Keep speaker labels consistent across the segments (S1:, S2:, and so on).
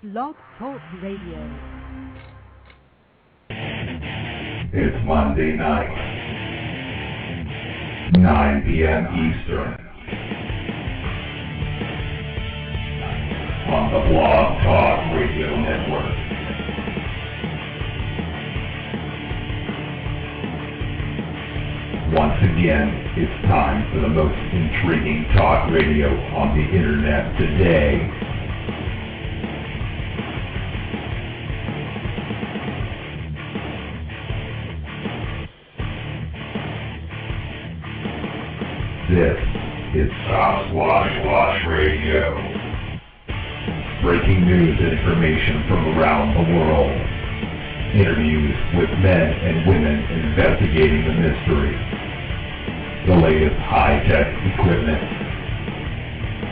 S1: BlogTalk Radio.
S2: It's Monday night, 9 p.m. Eastern, on the BlogTalk Radio Network. Once again, it's time for the most intriguing talk radio on the internet today. This is Sasquatch Radio. Breaking news and information from around the world. Interviews with men and women investigating the mystery. The latest high-tech equipment.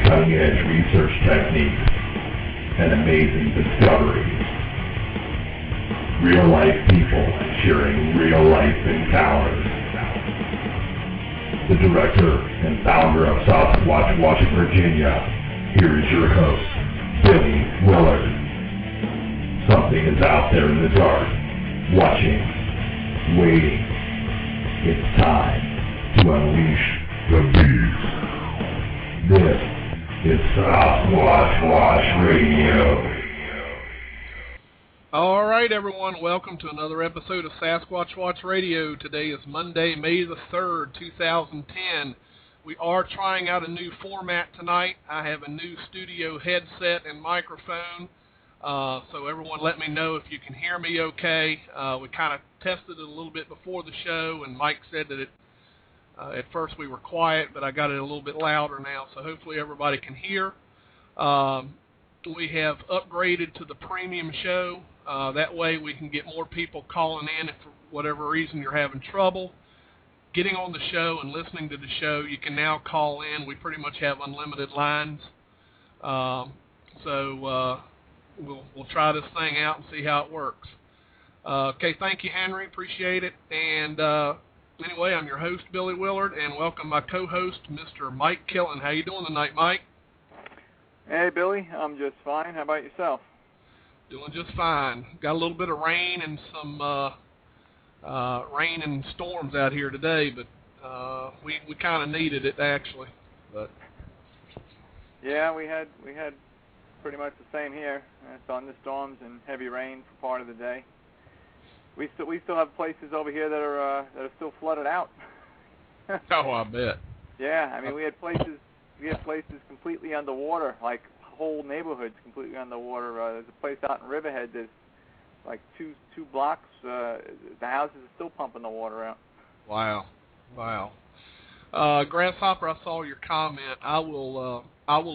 S2: Cutting-edge research techniques. And amazing discoveries. Real-life people sharing real-life encounters. The director and founder of Sasquatch Watching Virginia, here is your host, Billy Willard. Something is out there in the dark, watching, waiting. It's time to unleash the beast. This is Sasquatch Watch Radio.
S3: All right, everyone, welcome to another episode of Sasquatch Watch Radio. Today is Monday, May the 3rd, 2010. We are trying out a new format tonight. I have a new studio headset and microphone, so everyone let me know if you can hear me okay. We kind of tested it a little bit before the show, and Mike said that at first we were quiet, but I got it a little bit louder now, so hopefully everybody can hear. We have upgraded to the premium show. That way we can get more people calling in if for whatever reason you're having trouble getting on the show and listening to the show. You can now call in. We pretty much have unlimited lines. So we'll try this thing out and see how it works. Okay, thank you, Henry. Appreciate it. And anyway, I'm your host, Billy Willard, and welcome my co-host, Mr. Mike Killen. How you doing tonight, Mike?
S4: Hey, Billy. I'm just fine. How about yourself?
S3: Doing just fine. Got a little bit of rain and some rain and storms out here today, but we kind of needed it actually. But
S4: yeah, we had pretty much the same here. Thunderstorms and heavy rain for part of the day. We still have places over here that are still flooded out.
S3: Oh, I bet.
S4: Yeah, I mean we had places completely underwater, like whole neighborhoods completely underwater. There's a place out in Riverhead that's like two blocks. The houses are still pumping the water out. Wow.
S3: Grasshopper, I saw your comment. I will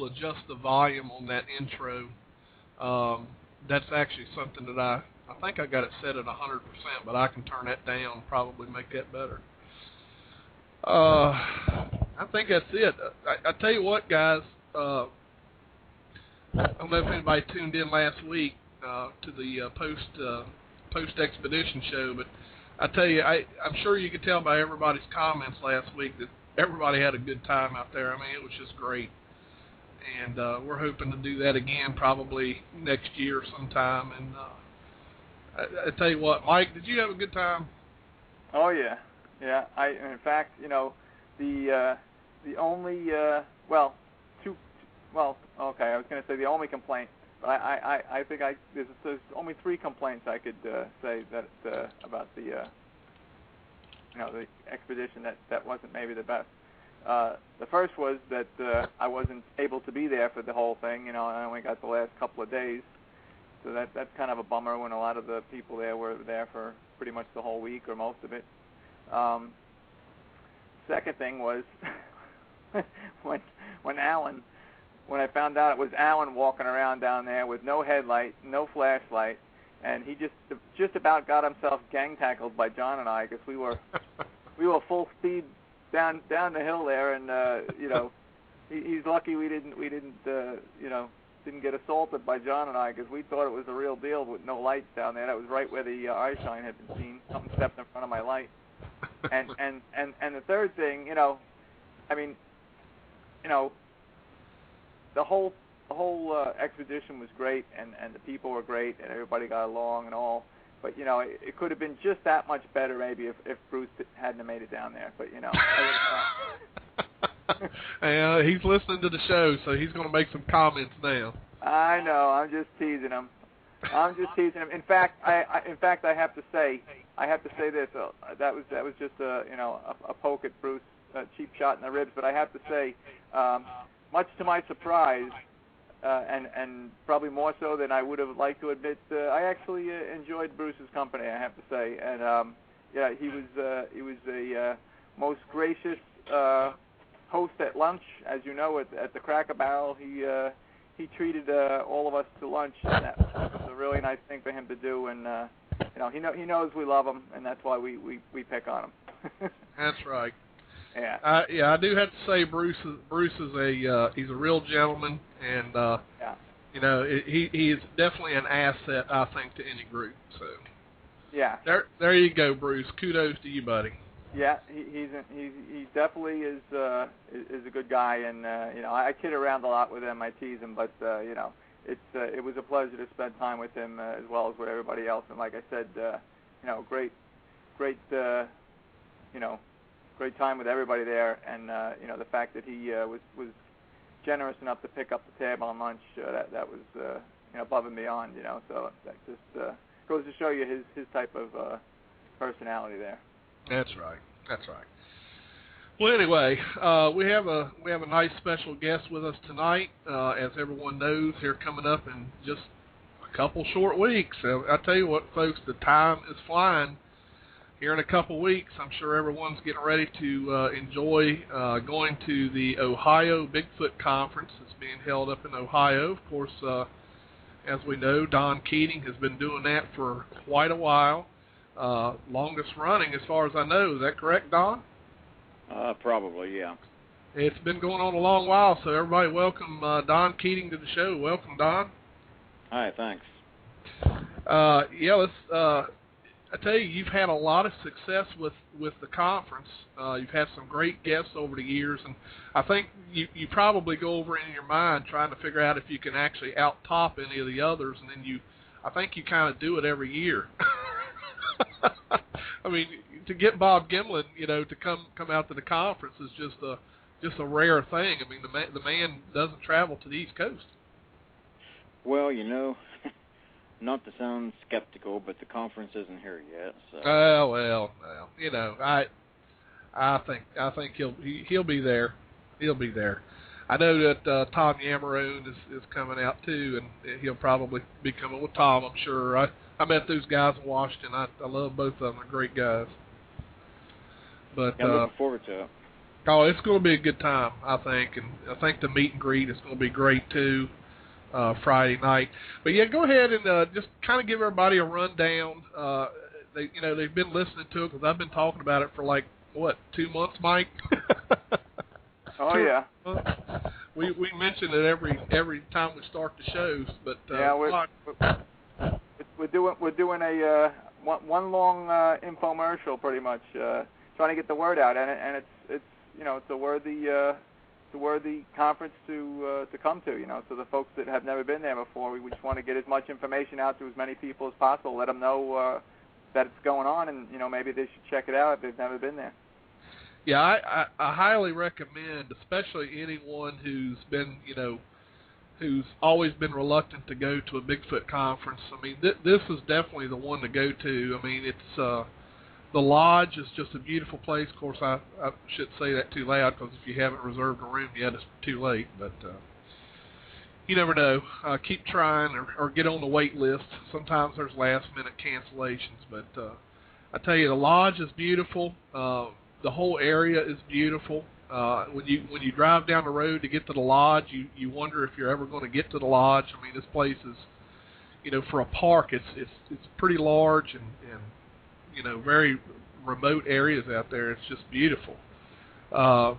S3: adjust the volume on that intro. That's actually something that I think I got it set at 100%, but I can turn that down, probably make that better. I think that's it. I tell you what, guys, I don't know if anybody tuned in last week to the post-expedition show, but I tell you, I'm sure you could tell by everybody's comments last week that everybody had a good time out there. I mean, it was just great. And we're hoping to do that again probably next year sometime. And I tell you what, Mike, did you have a good time?
S4: Oh, yeah. Yeah, in fact, you know, the only, okay, I was going to say the only complaint, but I think there's only 3 complaints I could say that about the expedition that wasn't maybe the best. The first was that I wasn't able to be there for the whole thing. You know, I only got the last couple of days, so that's kind of a bummer when a lot of the people there were there for pretty much the whole week or most of it. Second thing was when I found out it was Alan walking around down there with no headlight, no flashlight, and he just about got himself gang tackled by John and I because we were full speed down the hill there, and he's lucky we didn't get assaulted by John and I because we thought it was the real deal with no lights down there. That was right where the eye shine had been seen. Something stepped in front of my light. And the third thing, the whole whole expedition was great, and the people were great, and everybody got along and all. But it could have been just that much better maybe if Bruce hadn't have made it down there. But
S3: Yeah, he's listening to the show, so he's going to make some comments now.
S4: I know. I'm just teasing him. In fact, I have to say this. That was just a poke at Bruce, a cheap shot in the ribs. But I have to say, much to my surprise, and probably more so than I would have liked to admit, I actually enjoyed Bruce's company. I have to say, and he was a most gracious host at lunch, as you know, at the Cracker Barrel. He treated all of us to lunch, and that was a really nice thing for him to do. And he knows we love him, and that's why we pick on him.
S3: That's right.
S4: Yeah.
S3: I do have to say Bruce is he's a real gentleman, and he is definitely an asset, I think, to any group. So
S4: yeah.
S3: There you go, Bruce. Kudos to you, buddy.
S4: Yeah, he definitely is a good guy, and I kid around a lot with him. I tease him, but it was a pleasure to spend time with him as well as with everybody else. And like I said, great time with everybody there, and the fact that he was generous enough to pick up the tab on lunch, that was above and beyond. So that just goes to show you his type of personality there.
S3: That's right. Well, anyway, we have a nice special guest with us tonight. As everyone knows, here coming up in just a couple short weeks. I tell you what, folks, the time is flying. Here in a couple weeks, I'm sure everyone's getting ready to enjoy going to the Ohio Bigfoot Conference. It's being held up in Ohio. Of course, as we know, Don Keating has been doing that for quite a while. Longest running, as far as I know. Is that correct, Don?
S5: Probably, yeah.
S3: It's been going on a long while, so everybody welcome Don Keating to the show. Welcome, Don.
S5: Hi, thanks.
S3: I tell you, you've had a lot of success with the conference. You've had some great guests over the years, and I think you probably go over in your mind trying to figure out if you can actually out-top any of the others, and then I think you kind of do it every year. I mean, to get Bob Gimlin, to come out to the conference is just a rare thing. I mean, the man doesn't travel to the East Coast.
S5: Well, not to sound skeptical, but the conference isn't here yet. So.
S3: I think he'll be there. He'll be there. I know that Tom Yamarone is coming out too, and he'll probably be coming with Tom, I'm sure. I met those guys in Washington. I love both of them. They're great guys. But
S5: I'm looking forward to it.
S3: Oh, it's going to be a good time, I think, and I think the meet and greet is going to be great too. Friday night, but yeah, go ahead and just kind of give everybody a rundown. They've been listening to it because I've been talking about it for 2 months, Mike.
S4: Oh yeah.
S3: We mention it every time we start the shows, but
S4: yeah, we're doing a one long infomercial pretty much, trying to get the word out, and it's a worthy conference to come to, so the folks that have never been there before, we just want to get as much information out to as many people as possible, let them know that it's going on, and maybe they should check it out if they've never been there.
S3: Yeah, I highly recommend, especially anyone who's been, who's always been reluctant to go to a Bigfoot conference. I mean, this is definitely the one to go to. I mean, it's the lodge is just a beautiful place. Of course, I shouldn't say that too loud because if you haven't reserved a room yet, it's too late. But you never know. Keep trying or get on the wait list. Sometimes there's last-minute cancellations. But I tell you, the lodge is beautiful. The whole area is beautiful. When you drive down the road to get to the lodge, you wonder if you're ever going to get to the lodge. I mean, this place is, for a park, it's pretty large and very remote areas out there. It's just beautiful. Don,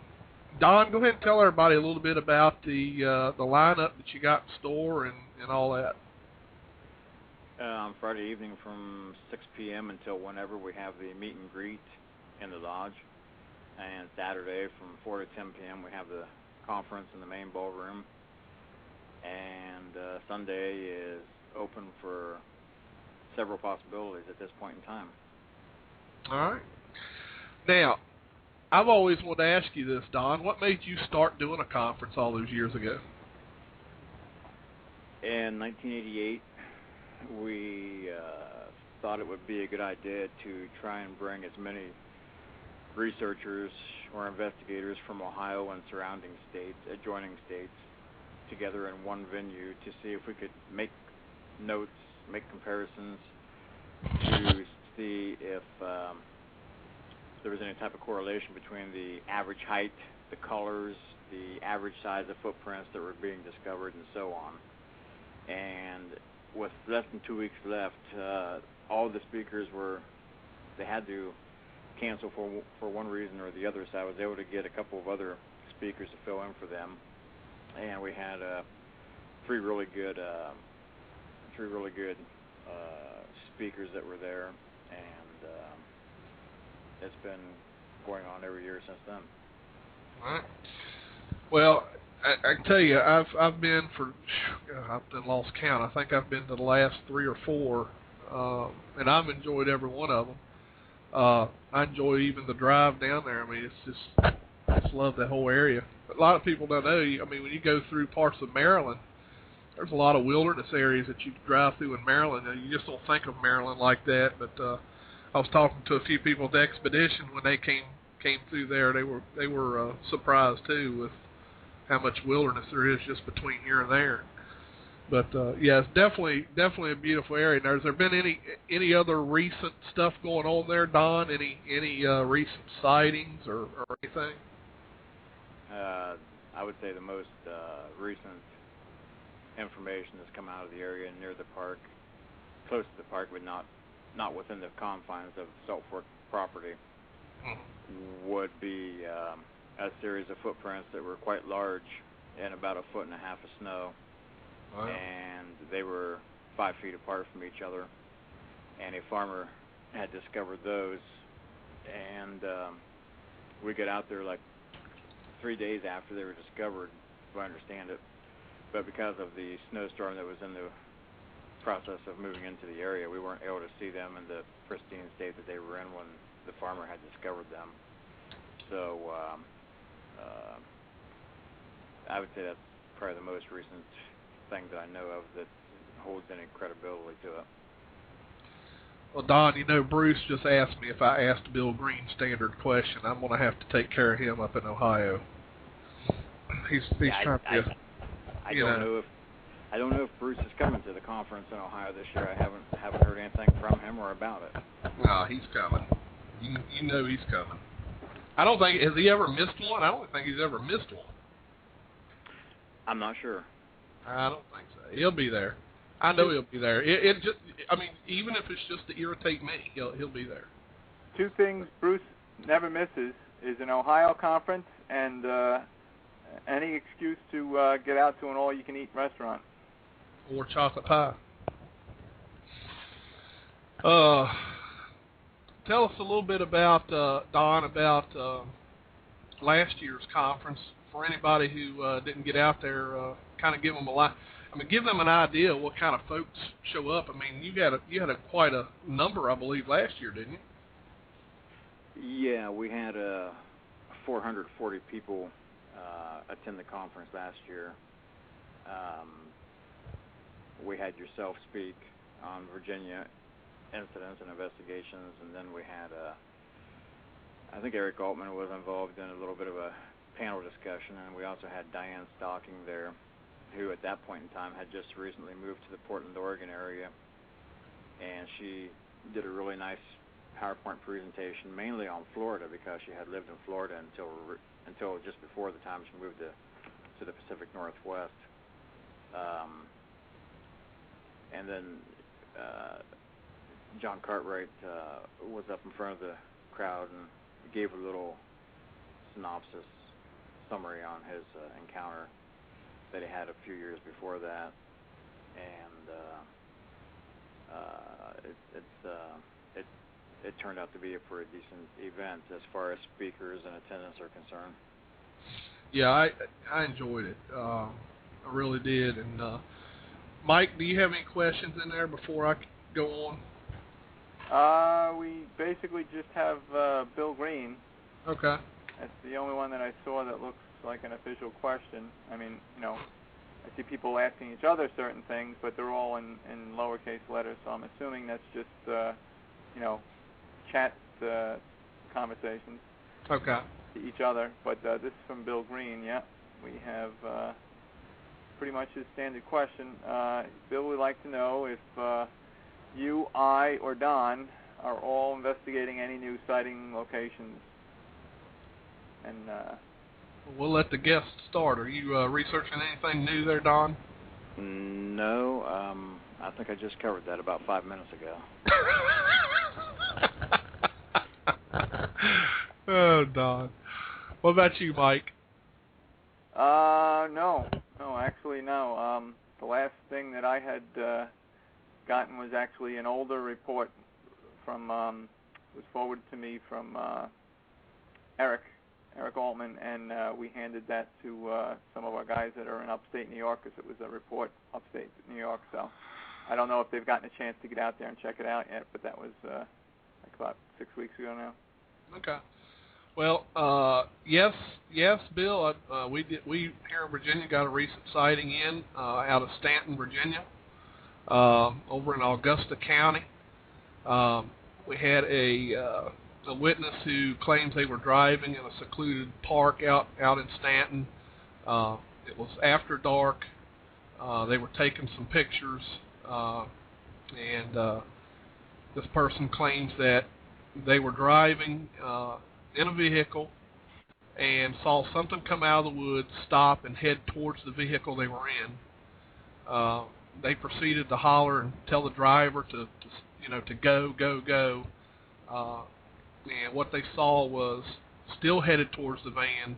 S3: go ahead and tell everybody a little bit about the lineup that you got in store and all that.
S5: On Friday evening from 6 p.m. until whenever we have the meet and greet in the lodge. And Saturday from 4 to 10 p.m. we have the conference in the main ballroom. and Sunday is open for several possibilities at this point in time.
S3: All right. Now, I've always wanted to ask you this, Don. What made you start doing a conference all those years ago?
S5: In 1988, we thought it would be a good idea to try and bring as many researchers or investigators from Ohio and surrounding states, adjoining states, together in one venue to see if we could make notes, make comparisons, to see if there was any type of correlation between the average height, the colors, the average size of footprints that were being discovered, and so on. And with less than 2 weeks left, all the speakers they had to cancel for one reason or the other, so I was able to get a couple of other speakers to fill in for them. And we had three really good speakers that were there, and it's been going on every year since then.
S3: All right. Well, I can tell you, I've been I've lost count. I think I've been to the last 3 or 4, and I've enjoyed every one of them. I enjoy even the drive down there. I mean, I just love that whole area. But a lot of people don't know. I mean, when you go through parts of Maryland, there's a lot of wilderness areas that you drive through in Maryland, and you just don't think of Maryland like that. But I was talking to a few people at the expedition when they came through there. They were surprised too with how much wilderness there is just between here and there. But yeah, it's definitely a beautiful area. Now, has there been any other recent stuff going on there, Don? Any recent sightings or anything?
S5: I would say the most recent information has come out of the area near the park, close to the park, but not within the confines of Salt Fork property, would be a series of footprints that were quite large in about 1.5 feet of snow. Wow. And they were 5 feet apart from each other, and a farmer had discovered those, and we got out there like 3 days after they were discovered, if I understand it, but because of the snowstorm that was in the process of moving into the area, we weren't able to see them in the pristine state that they were in when the farmer had discovered them. So I would say that's probably the most recent thing that I know of that holds any credibility to it.
S3: Well, Don, you know, Bruce just asked me if I asked Bill Green standard question. I'm going to have to take care of him up in Ohio. He's trying to.
S5: I don't know if Bruce is coming to the conference in Ohio this year. I haven't heard anything from him or about it.
S3: No, he's coming. You know he's coming. I don't think, has he ever missed one? I don't think he's ever missed one.
S5: I'm not sure.
S3: I don't think so. He'll be there. I know he'll be there. It just, I mean, even if it's just to irritate me, he'll be there.
S4: 2 things Bruce never misses is an Ohio conference and any excuse to get out to an all-you-can-eat restaurant.
S3: Or chocolate pie. Tell us a little bit about, Don, about last year's conference for anybody who didn't get out there. Kind of give them give them an idea of what kind of folks show up. I mean, you had quite a number, I believe, last year, didn't you?
S5: Yeah, we had 440 people attend the conference last year. We had yourself speak on Virginia incidents and investigations, and then we had, I think Eric Altman was involved in a little bit of a panel discussion, and we also had Diane Stocking there, who at that point in time had just recently moved to the Portland, Oregon area, and she did a really nice PowerPoint presentation, mainly on Florida, because she had lived in Florida until just before the time she moved to the Pacific Northwest. And then John Cartwright was up in front of the crowd and gave a little synopsis, summary on his encounter that he had a few years before that, and it turned out to be a pretty decent event as far as speakers and attendance are concerned.
S3: Yeah, I enjoyed it. I really did. And Mike, do you have any questions in there before I go on?
S4: We basically just have Bill Green.
S3: Okay.
S4: That's the only one that I saw that looks like an official question. I mean, I see people asking each other certain things, but they're all in lowercase letters, so I'm assuming that's just, chat conversations.
S3: Okay.
S4: To each other. But this is from Bill Green, yeah. We have pretty much his standard question. Bill would like to know if you, I, or Don are all investigating any new sighting locations. And
S3: we'll let the guests start. Are you researching anything new there, Don?
S5: No, I think I just covered that about 5 minutes ago.
S3: Oh, Don. What about you, Mike?
S4: No, actually, no. The last thing that I had gotten was actually an older report from, was forwarded to me from Eric Altman, and we handed that to some of our guys that are in upstate New York, because it was a report upstate New York. So I don't know if they've gotten a chance to get out there and check it out yet, but that was like about 6 weeks ago now.
S3: Okay. Well, yes, Bill. We here in Virginia got a recent sighting in out of Stanton, Virginia, over in Augusta County. We had a witness who claims they were driving in a secluded park out in Stanton. It was after dark. They were taking some pictures, and this person claims that they were driving in a vehicle and saw something come out of the woods, stop, and head towards the vehicle they were in. They proceeded to holler and tell the driver to go. And what they saw was still headed towards the van,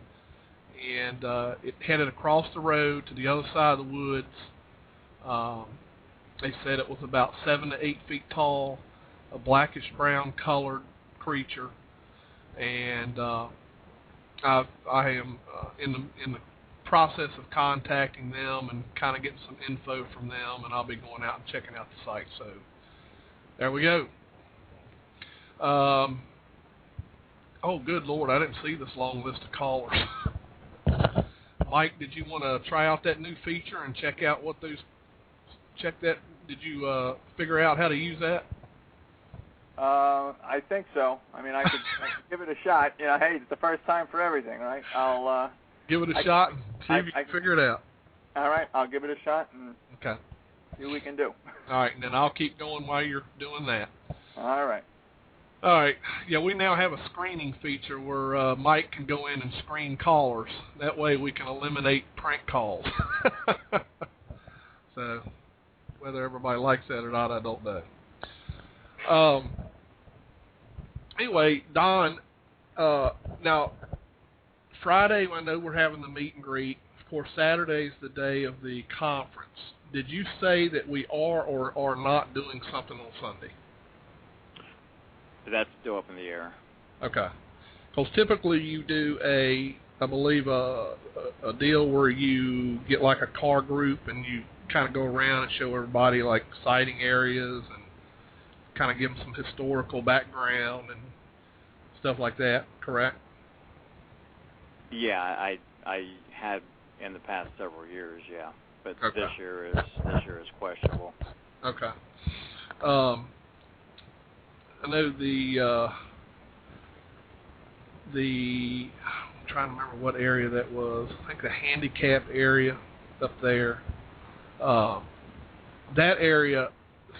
S3: and it headed across the road to the other side of the woods. They said it was about 7 to 8 feet tall, a blackish brown colored creature, and I am in the process of contacting them and kind of getting some info from them, and I'll be going out and checking out the site. So there we go. Oh, good Lord, I didn't see this long list of callers. Mike, did you want to try out that new feature and check out did you figure out how to use that?
S4: I think so. I mean, I could give it a shot. Hey, it's the first time for everything, right? I'll
S3: give it a shot and see if you can figure it out.
S4: All right, I'll give it a shot and
S3: okay.
S4: See what we can do.
S3: All right, and then I'll keep going while you're doing that.
S4: All right.
S3: All right. Yeah, we now have a screening feature where Mike can go in and screen callers. That way we can eliminate prank calls. So whether everybody likes that or not, I don't know. Anyway, Don, now Friday I know we're having the meet and greet. Of course, Saturday's the day of the conference. Did you say that we are or are not doing something on Sunday?
S5: That's still up in the air. Okay.
S3: Because typically you do I believe a deal where you get like a car group and you kind of go around and show everybody like sighting areas and kind of give them some historical background and stuff like that, correct?
S5: Yeah, I had in the past several years, yeah. But
S3: okay.
S5: this year is questionable.
S3: Okay. I know I'm trying to remember what area that was. I think the handicap area up there. That area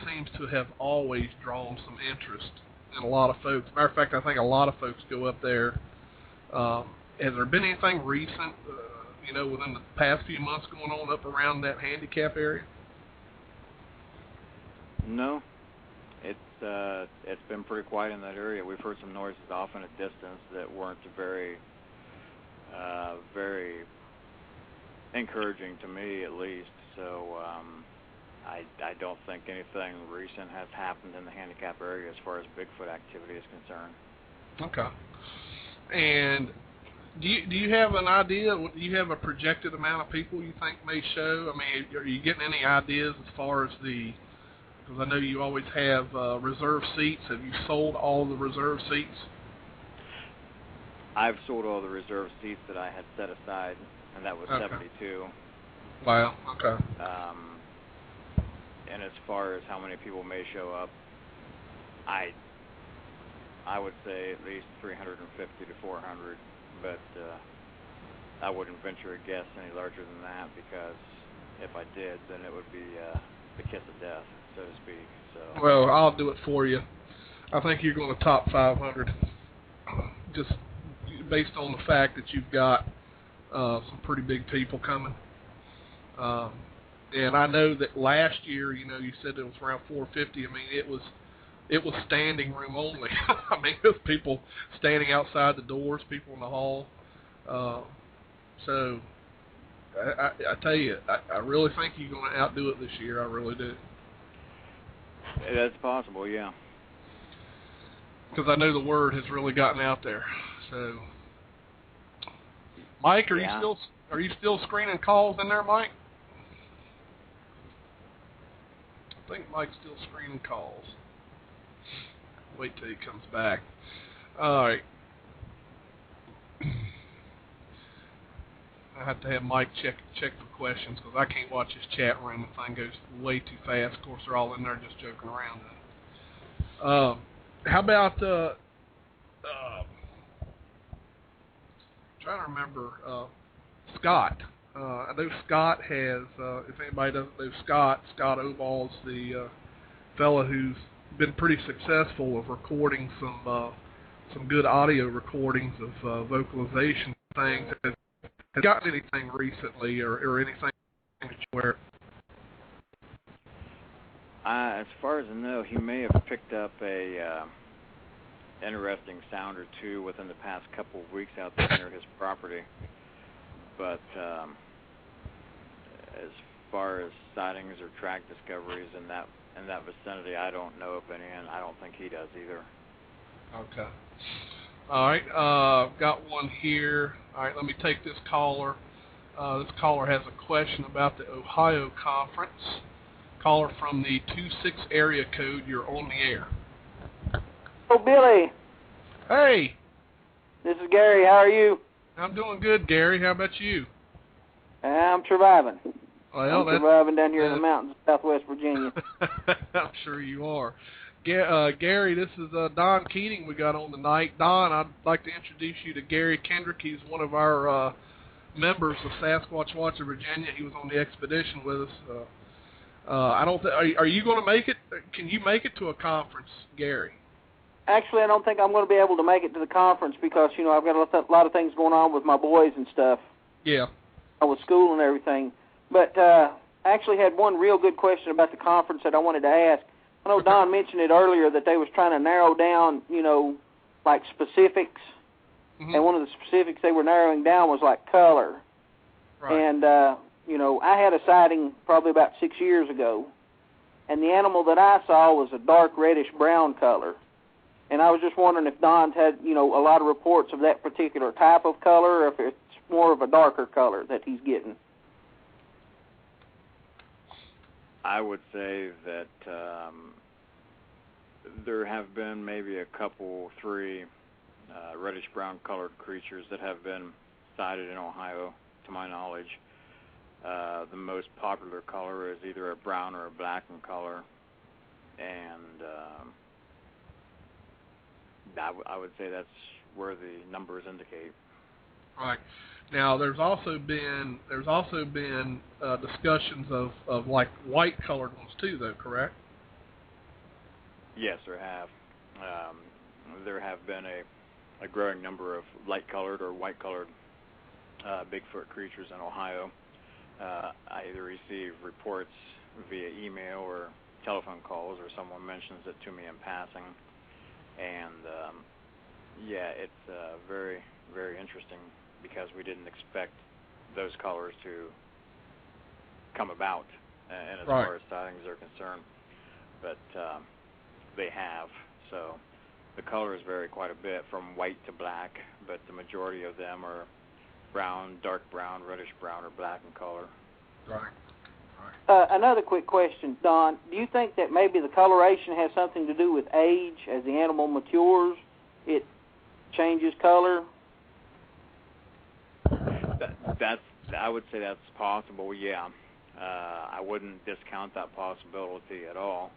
S3: seems to have always drawn some interest in a lot of folks. Matter of fact, I think a lot of folks go up there. Has there been anything recent, within the past few months going on up around that handicap area?
S5: No. It's been pretty quiet in that area. We've heard some noises off in a distance that weren't very encouraging to me, at least. So I don't think anything recent has happened in the handicap area as far as Bigfoot activity is concerned.
S3: Okay. And Do you have an idea? Do you have a projected amount of people you think may show? I mean, are you getting any ideas as far as because I know you always have reserve seats. Have you sold all the reserve seats?
S5: I've sold all the reserve seats that I had set aside, and that was
S3: Okay.
S5: 72.
S3: Wow, okay.
S5: And as far as how many people may show up, I would say at least 350 to 400, but I wouldn't venture a guess any larger than that, because if I did, then it would be the kiss of death, so to speak. So.
S3: Well, I'll do it for you. I think you're going to top 500, just based on the fact that you've got some pretty big people coming. And I know that last year, you said it was around 450. I mean, it was standing room only. I mean, it was people standing outside the doors, people in the hall. So I tell you, I really think you're going to outdo it this year. I really do.
S5: That's possible, yeah.
S3: Because I know the word has really gotten out there. So, Mike, are you still screening calls in there, Mike? I think Mike's still screening calls. Wait till he comes back. All right. I have to have Mike check for questions, because I can't watch his chat room. The thing goes way too fast. Of course, they're all in there just joking around. How about trying to remember Scott. I know Scott has. If anybody doesn't know Scott Oval's the fellow who's been pretty successful of recording some good audio recordings of vocalization things. Has gotten anything recently or anything where?
S5: As far as I know, he may have picked up a interesting sound or two within the past couple of weeks out there near his property. But as far as sightings or track discoveries in that vicinity, I don't know of any, and I don't think he does either.
S3: Okay. All right. Got one here. All right, let me take this caller. This caller has a question about the Ohio Conference. Caller from the 26 area code. You're on the air.
S6: Oh, Billy.
S3: Hey.
S6: This is Gary. How are you?
S3: I'm doing good, Gary. How about you?
S6: I'm surviving.
S3: Well,
S6: I'm surviving down here in the mountains of Southwest Virginia.
S3: I'm sure you are. Gary, this is Don Keating we got on tonight. Don, I'd like to introduce you to Gary Kendrick. He's one of our members of Sasquatch Watcher Virginia. He was on the expedition with us. Are you going to make it? Can you make it to a conference, Gary?
S6: Actually, I don't think I'm going to be able to make it to the conference because, I've got a lot of things going on with my boys and stuff.
S3: Yeah.
S6: With school and everything. But I actually had one real good question about the conference that I wanted to ask. I know Don mentioned it earlier that they was trying to narrow down, like specifics. Mm-hmm. And one of the specifics they were narrowing down was like color.
S3: Right.
S6: And, I had a sighting probably about 6 years ago. And the animal that I saw was a dark reddish-brown color. And I was just wondering if Don's had, a lot of reports of that particular type of color, or if it's more of a darker color that he's getting.
S5: I would say that there have been maybe a couple, 3 reddish-brown colored creatures that have been sighted in Ohio, to my knowledge. The most popular color is either a brown or a black in color, and I would say that's where the numbers indicate.
S3: Right. Now, there's also been discussions of like white colored ones too, though. Correct?
S5: Yes, there have. There have been a growing number of light colored or white colored Bigfoot creatures in Ohio. I either receive reports via email or telephone calls, or someone mentions it to me in passing. And it's very, very interesting because we didn't expect those colors to come about, and as far as sightings are concerned, but they have. So the colors vary quite a bit from white to black, but the majority of them are brown, dark brown, reddish brown, or black in color.
S3: Right.
S6: Another quick question, Don. Do you think that maybe the coloration has something to do with age? As the animal matures, it changes color?
S5: I would say that's possible, yeah. I wouldn't discount that possibility at all.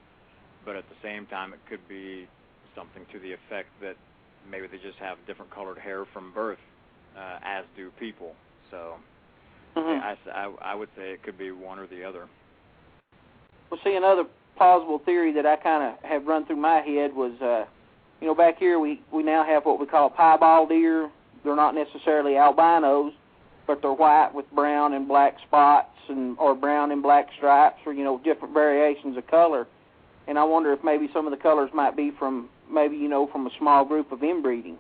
S5: But at the same time, it could be something to the effect that maybe they just have different colored hair from birth, as do people. So I would say it could be one or the other.
S6: Well, see, another plausible theory that I kind of have run through my head was, back here we now have what we call piebald deer. They're not necessarily albinos, but they're white with brown and black spots, or brown and black stripes, or different variations of color. And I wonder if maybe some of the colors might be from from a small group of inbreeding.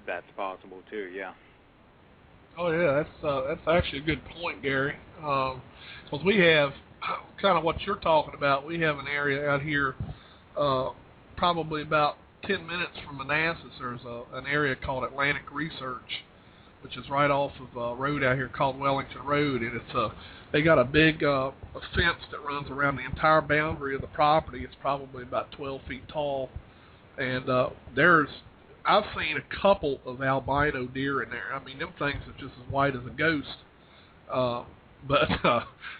S5: That's possible too, yeah.
S3: Oh yeah, that's actually a good point, Gary. Because we have kind of what you're talking about. We have an area out here, probably about 10 minutes from Manassas. There's an area called Atlantic Research, which is right off of a road out here called Wellington Road, and it's they got a big a fence that runs around the entire boundary of the property. It's probably about 12 feet tall, and I've seen a couple of albino deer in there. I mean, them things are just as white as a ghost. But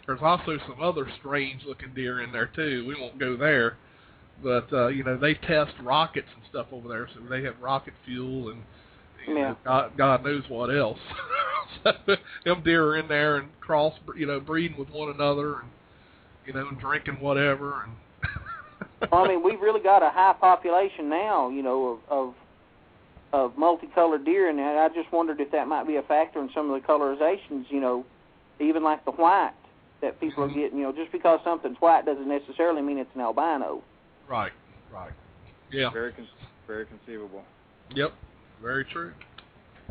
S3: there's also some other strange-looking deer in there too. We won't go there, but they test rockets and stuff over there, so they have rocket fuel and God knows what else. So, them deer are in there and breeding with one another, and and drinking whatever. And
S6: well, I mean, we've really got a high population now, of multicolored deer, and I just wondered if that might be a factor in some of the colorizations. Even like the white that people are getting. Just because something's white doesn't necessarily mean it's an albino.
S3: Right. Yeah.
S5: Very conceivable.
S3: Yep. Very true.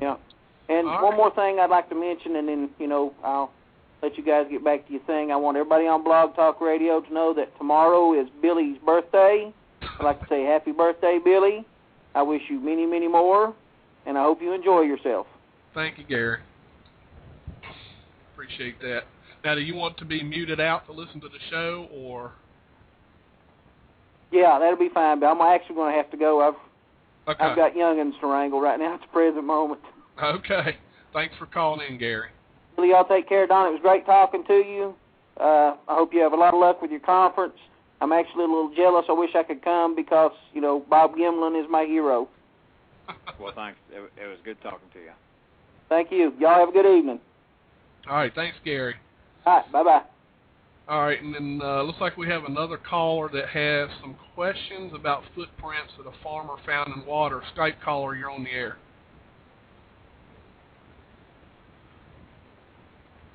S6: Yeah. And one more thing I'd like to mention, and then, I'll let you guys get back to your thing. I want everybody on Blog Talk Radio to know that tomorrow is Billy's birthday. I'd like to say happy birthday, Billy. I wish you many, many more, and I hope you enjoy yourself.
S3: Thank you, Gary. Appreciate that. Now, do you want to be muted out to listen to the show, or? Yeah,
S6: that'll be fine, but I'm actually going to have to go. I've got youngins to wrangle right now at the present moment.
S3: Okay. Thanks for calling in, Gary.
S6: Well, y'all take care, Don. It was great talking to you. I hope you have a lot of luck with your conference. I'm actually a little jealous. I wish I could come because, Bob Gimlin is my hero.
S5: Well, thanks. It was good talking to you.
S6: Thank you. Y'all have a good evening.
S3: All right. Thanks, Gary.
S6: All right. Bye-bye.
S3: All right, and then looks like we have another caller that has some questions about footprints that a farmer found in water. Skype caller, you're on the air.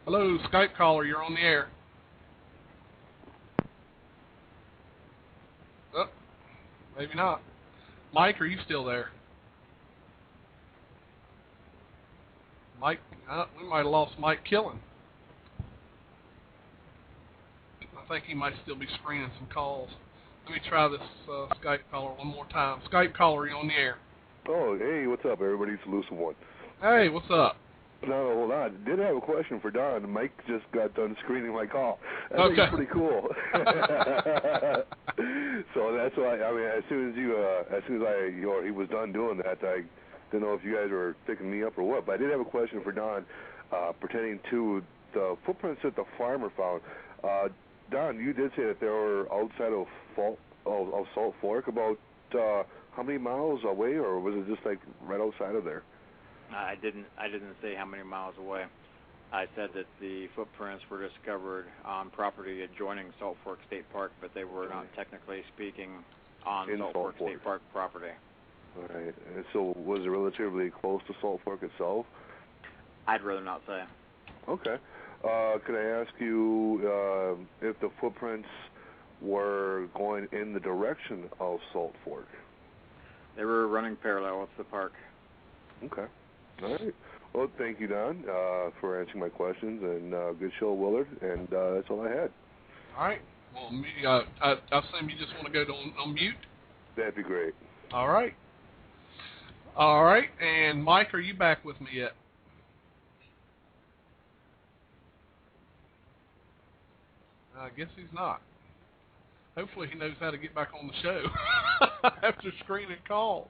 S3: Hello, Skype caller, you're on the air. Oh, maybe not. Mike, are you still there? Mike, we might have lost Mike Killen. I think he might still be screening some calls. Let me try this Skype caller one more time. Skype caller, you on the air?
S7: Oh, hey, what's up, everybody? It's Elusive One.
S3: Hey, what's up?
S7: No, hold on. I did have a question for Don. Mike just got done screening my call. That's pretty cool. So that's why. I mean, as soon as he was done doing that, I didn't know if you guys were picking me up or what. But I did have a question for Don pertaining to the footprints that the farmer found. Don, you did say that they were outside of Salt Fork. About how many miles away, or was it just like right outside of there?
S5: I didn't say how many miles away. I said that the footprints were discovered on property adjoining Salt Fork State Park, but they were not technically speaking on Salt Fork State Park property.
S7: All right. And so was it relatively close to Salt Fork itself?
S5: I'd rather not say.
S7: Okay. Could I ask you if the footprints were going in the direction of Salt Fork?
S5: They were running parallel with the park.
S7: Okay. All right. Well, thank you, Don, for answering my questions, and good show, Willard, and that's all I had.
S3: All right. Well, I assume you just want to go on mute?
S7: That'd be great.
S3: All right. All right. And Mike, are you back with me yet? I guess he's not. Hopefully he knows how to get back on the show after screening calls.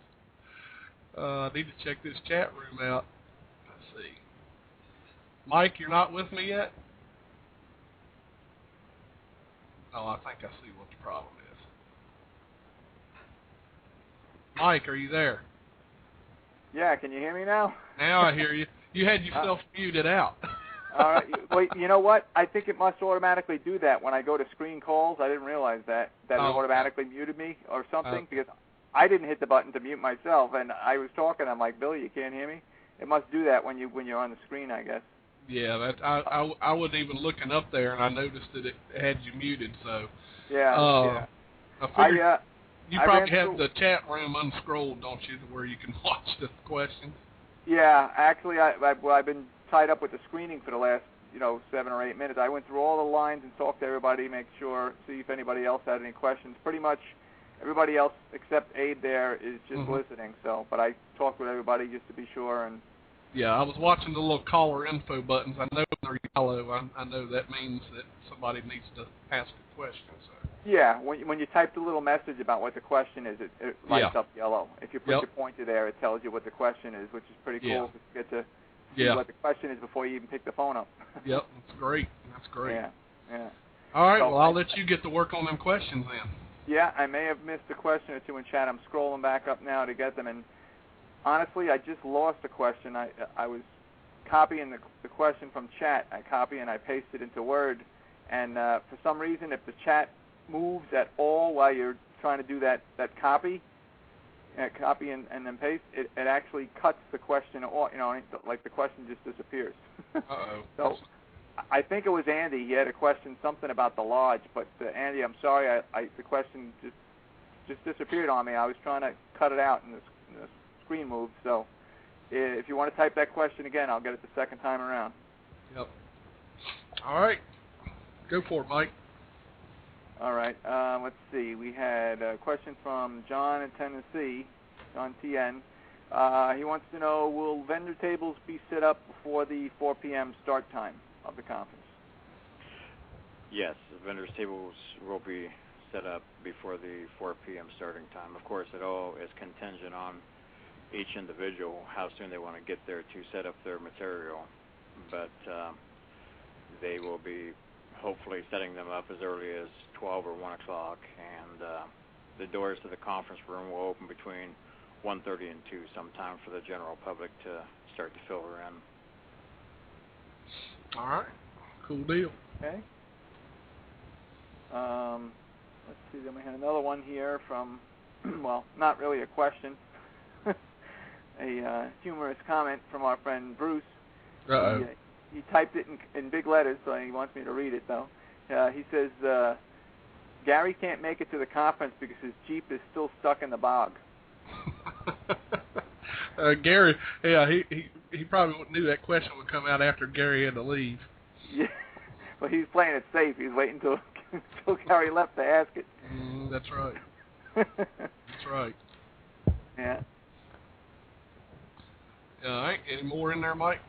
S3: I need to check this chat room out. Let's see. Mike, you're not with me yet? Oh, I think I see what the problem is. Mike, are you there?
S4: Yeah, can you hear me now?
S3: Now I hear you. You had yourself muted out.
S4: All right. Wait, you know what? I think it must automatically do that when I go to screen calls. I didn't realize that it automatically muted me or something because I didn't hit the button to mute myself, and I was talking. I'm like, Billy, you can't hear me? It must do that when you're on the screen, I guess.
S3: Yeah, I wasn't even looking up there, and I noticed that it had you muted. So
S4: yeah.
S3: I figured you probably have the chat room unscrolled, don't you, where you can watch the questions?
S4: Yeah, actually, I've been tied up with the screening for the last 7 or 8 minutes. I went through all the lines and talked to everybody, see if anybody else had any questions. Pretty much everybody else except Abe there is just listening. So, but I talked with everybody just to be sure. And
S3: yeah, I was watching the little caller info buttons. I know they're yellow. I know that means that somebody needs to ask a question. So.
S4: Yeah, when you type the little message about what the question is, it lights up yellow. If you put your pointer there, it tells you what the question is, which is pretty cool. Because you get to see what the question is before you even pick the phone up.
S3: Yep, that's great. That's great.
S4: Yeah.
S3: All right, well, I'll let you get to work on them questions then.
S4: Yeah, I may have missed a question or two in chat. I'm scrolling back up now to get them, and honestly, I just lost a question. I was copying the question from chat. I copy and I paste it into Word, and for some reason, if the chat moves at all while you're trying to do that copy and then paste, it actually cuts the question off, like the question just disappears.
S3: Uh-oh.
S4: So I think it was Andy. He had a question, something about the lodge, but Andy, I'm sorry, the question just disappeared on me. I was trying to cut it out and the screen moved, so if you want to type that question again, I'll get it the second time around.
S3: Yep. All right. Go for it, Mike.
S4: All right. Let's see. We had a question from John in Tennessee, John TN. He wants to know, will vendor tables be set up before the 4 p.m. start time of the conference?
S5: Yes, the vendors tables will be set up before the 4 p.m. starting time. Of course, it all is contingent on each individual, how soon they want to get there to set up their material. But they will be hopefully setting them up as early as 12 or 1 o'clock, and the doors to the conference room will open between 1:30 and 2 sometime for the general public to start to filter in.
S3: All right. Cool deal.
S4: Okay. Let's see, then we had another one here from, well, not really a question, a humorous comment from our friend Bruce.
S3: Uh-oh.
S4: He typed it in big letters, so he wants me to read it, though. He says, Gary can't make it to the conference because his Jeep is still stuck in the bog.
S3: Gary, he probably knew that question would come out after Gary had to leave.
S4: Yeah, well, he's playing it safe. He's waiting until Gary left to ask it.
S3: That's right. That's right.
S4: Yeah.
S3: All right. Any more in there, Mike?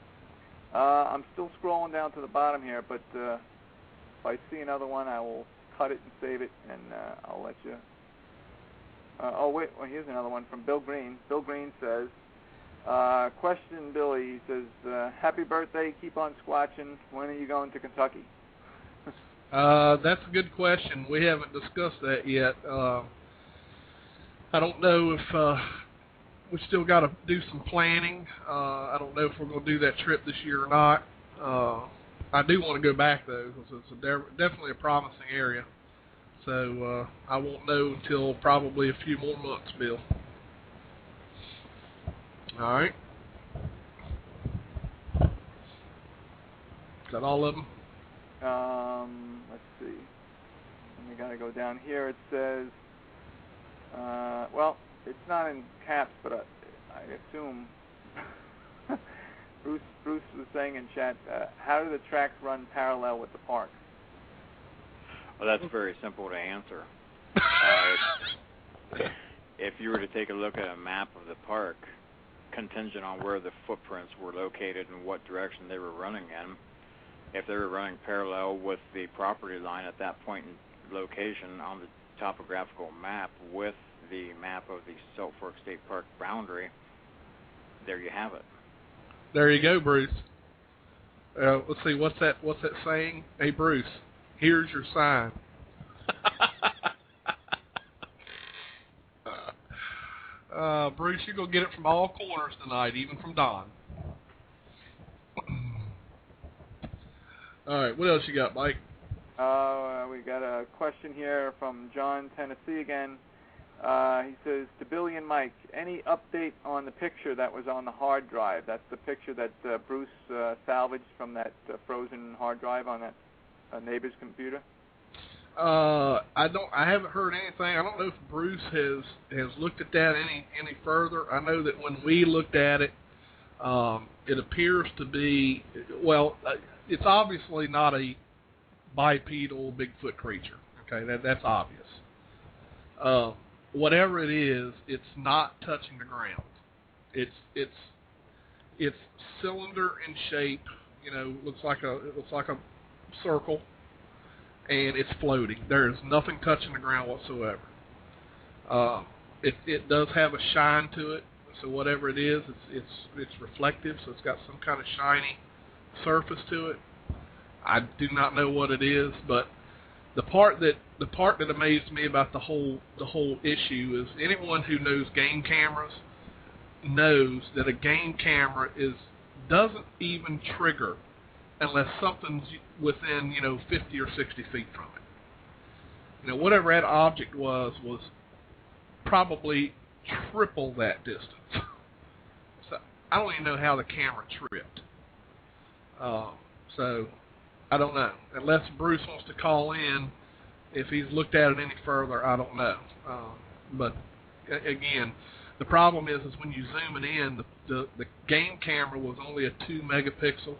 S4: I'm still scrolling down to the bottom here, but if I see another one, I will cut it and save it, and I'll let you. Wait, here's another one from Bill Green. Bill Green says, question, Billy. He says, happy birthday, keep on squatching. When are you going to Kentucky?
S3: That's a good question. We haven't discussed that yet. I don't know if we still got to do some planning. I don't know if we're going to do that trip this year or not. I do want to go back, though, because it's definitely a promising area. So I won't know until probably a few more months, Bill. All right. Is that all of them?
S4: Let's see. And we got to go down here. It says, well, it's not in caps, but I assume Bruce was saying in chat, how do the tracks run parallel with the park?
S5: Well, that's very simple to answer. if you were to take a look at a map of the park, contingent on where the footprints were located and what direction they were running in, if they were running parallel with the property line at that point in location on the topographical map with the map of the Salt Fork State Park boundary, there you have it.
S3: There you go, Bruce. Let's see, what's that saying? Hey, Bruce, here's your sign. Bruce, you're going to get it from all corners tonight, even from Don. All right, what else you got, Mike?
S4: We got a question here from John, Tennessee again. He says, to Billy and Mike, any update on the picture that was on the hard drive? That's the picture that Bruce salvaged from that frozen hard drive on that neighbor's computer?
S3: I haven't heard anything. I don't know if Bruce has looked at that any further. I know that when we looked at it, it appears to be, it's obviously not a bipedal Bigfoot creature. Okay, that's obvious. Whatever it is, it's not touching the ground. It's cylinder in shape. You know, it looks like a circle, and it's floating. There is nothing touching the ground whatsoever. It does have a shine to it, so whatever it is, it's reflective, so it's got some kind of shiny surface to it. I do not know what it is, but the part that amazed me about the whole issue is anyone who knows game cameras knows that a game camera doesn't even trigger unless something's within 50 or 60 feet from it. Whatever that object was probably triple that distance. So I don't even know how the camera tripped. So I don't know. Unless Bruce wants to call in, if he's looked at it any further, I don't know. But again, the problem is when you zoom it in, the game camera was only a 2 megapixel,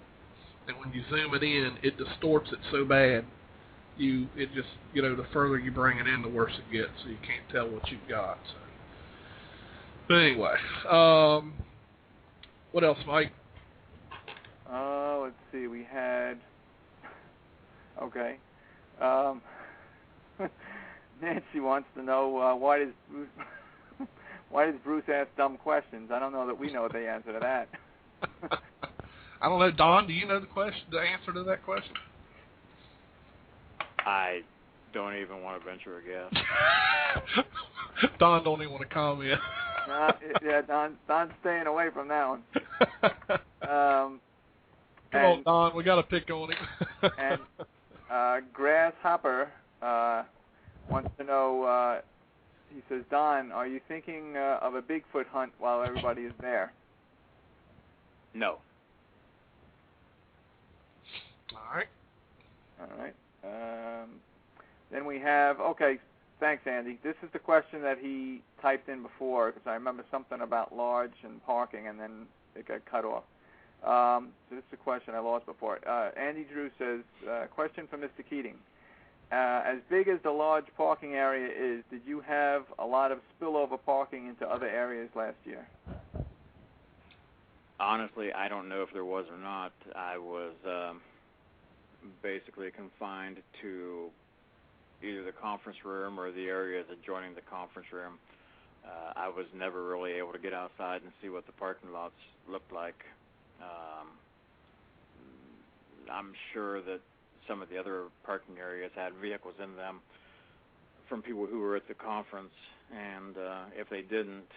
S3: and when you zoom it in, it distorts it so bad. The further you bring it in, the worse it gets. So you can't tell what you've got. So. But anyway, what else, Mike?
S4: Let's see. We had. Okay. Nancy wants to know why does Bruce ask dumb questions? I don't know that we know the answer to that.
S3: I don't know, Don. Do you know the answer to that question?
S5: I don't even want to venture a guess.
S3: Don don't even want to comment.
S4: Yeah, Don's staying away from that one.
S3: Come on, Don. We got to pick on him.
S4: And Grasshopper wants to know. He says, Don, are you thinking of a Bigfoot hunt while everybody is there?
S5: No.
S4: All right. Then we have, thanks, Andy. This is the question that he typed in before, because I remember something about large and parking, and then it got cut off. So this is a question I lost before. Andy Drew says, question for Mr. Keating. As big as the large parking area is, did you have a lot of spillover parking into other areas last year?
S5: Honestly, I don't know if there was or not. I was basically confined to either the conference room or the areas adjoining the conference room. I was never really able to get outside and see what the parking lots looked like. I'm sure that some of the other parking areas had vehicles in them from people who were at the conference, and if they didn't,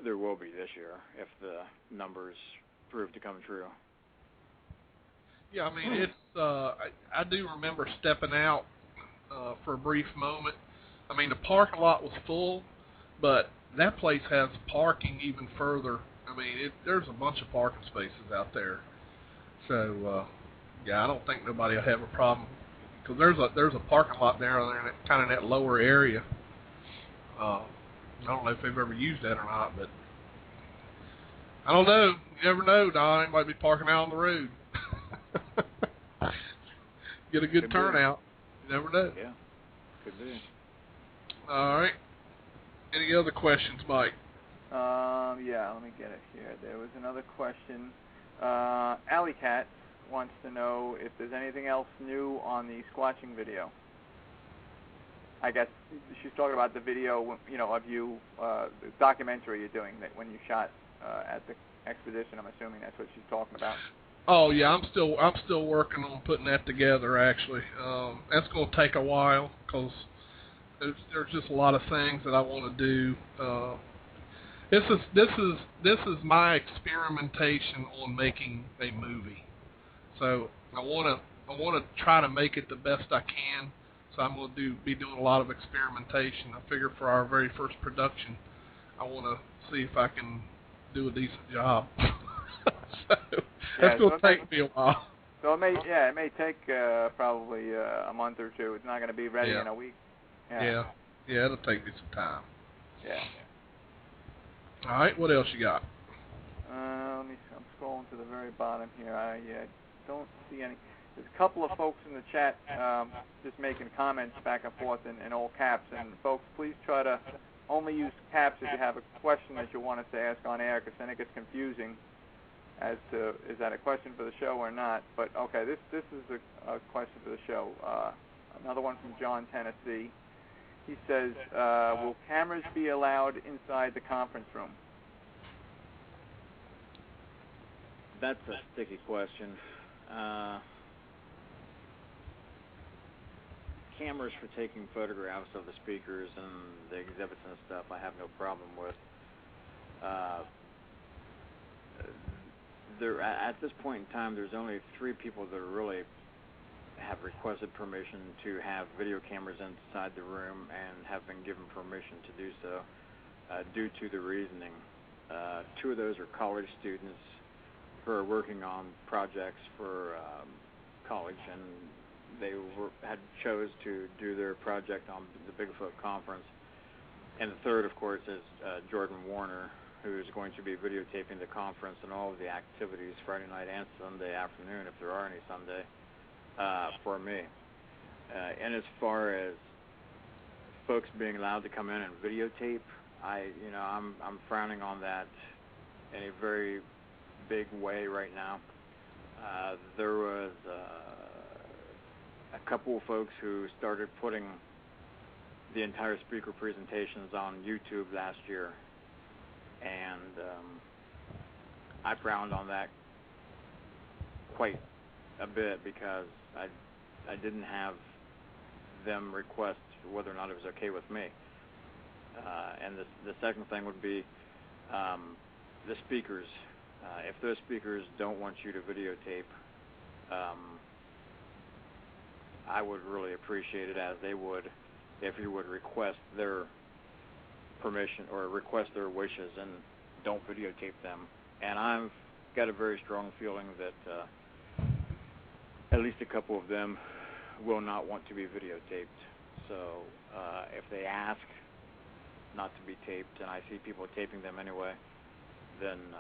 S5: there will be this year if the numbers prove to come true.
S3: Yeah, I mean, it's. I do remember stepping out for a brief moment. I mean, the parking lot was full, but that place has parking even further. I mean, there's a bunch of parking spaces out there. So, yeah, I don't think nobody will have a problem because there's a parking lot there kind of in that lower area. I don't know if they've ever used that or not, but I don't know. You never know, Don. They might be parking out on the road. Get a good turnout. You never know.
S5: Yeah, could be.
S3: All right. Any other questions, Mike?
S4: Yeah, let me get it here. There was another question. Alley Cat wants to know if there's anything else new on the squatching video. I guess she's talking about the video, you know, of you, the documentary you're doing that when you shot at the expedition. I'm assuming that's what she's talking about.
S3: Oh yeah, I'm still working on putting that together. Actually, that's going to take a while because there's just a lot of things that I want to do. This is my experimentation on making a movie. So I want to try to make it the best I can. So I'm going to be doing a lot of experimentation. I figure for our very first production, I want to see if I can do a decent job. So that's going to take me a while.
S4: So it may take probably a month or two. It's not going to be ready in a week.
S3: Yeah, it'll take me some time.
S4: Yeah.
S3: All right, what else you got?
S4: Let me see. I'm scrolling to the very bottom here. I don't see any. There's a couple of folks in the chat just making comments back and forth in all caps. And folks, please try to only use caps if you have a question that you want us to ask on air, because then it gets confusing as to is that a question for the show or not. But okay, this is a question for the show. Another one from John, Tennessee. He says, will cameras be allowed inside the conference room?
S5: That's a sticky question. Cameras for taking photographs of the speakers and the exhibits and stuff, I have no problem with. At this point in time, there's only 3 people that really have requested permission to have video cameras inside the room and have been given permission to do so due to the reasoning. 2 of those are college students who are working on projects for college, and they had chose to do their project on the Bigfoot Conference. And the third, of course, is Jordan Warner, who's going to be videotaping the conference and all of the activities Friday night and Sunday afternoon, if there are any Sunday, for me. And as far as folks being allowed to come in and videotape, I'm frowning on that in a very big way right now. There was a couple of folks who started putting the entire speaker presentations on YouTube last year, and I frowned on that quite a bit because I didn't have them request whether or not it was okay with me. And the second thing would be the speakers. If those speakers don't want you to videotape, I would really appreciate it, as they would, if you would request their permission or request their wishes and don't videotape them. And I've got a very strong feeling that at least a couple of them will not want to be videotaped. So if they ask not to be taped, and I see people taping them anyway, then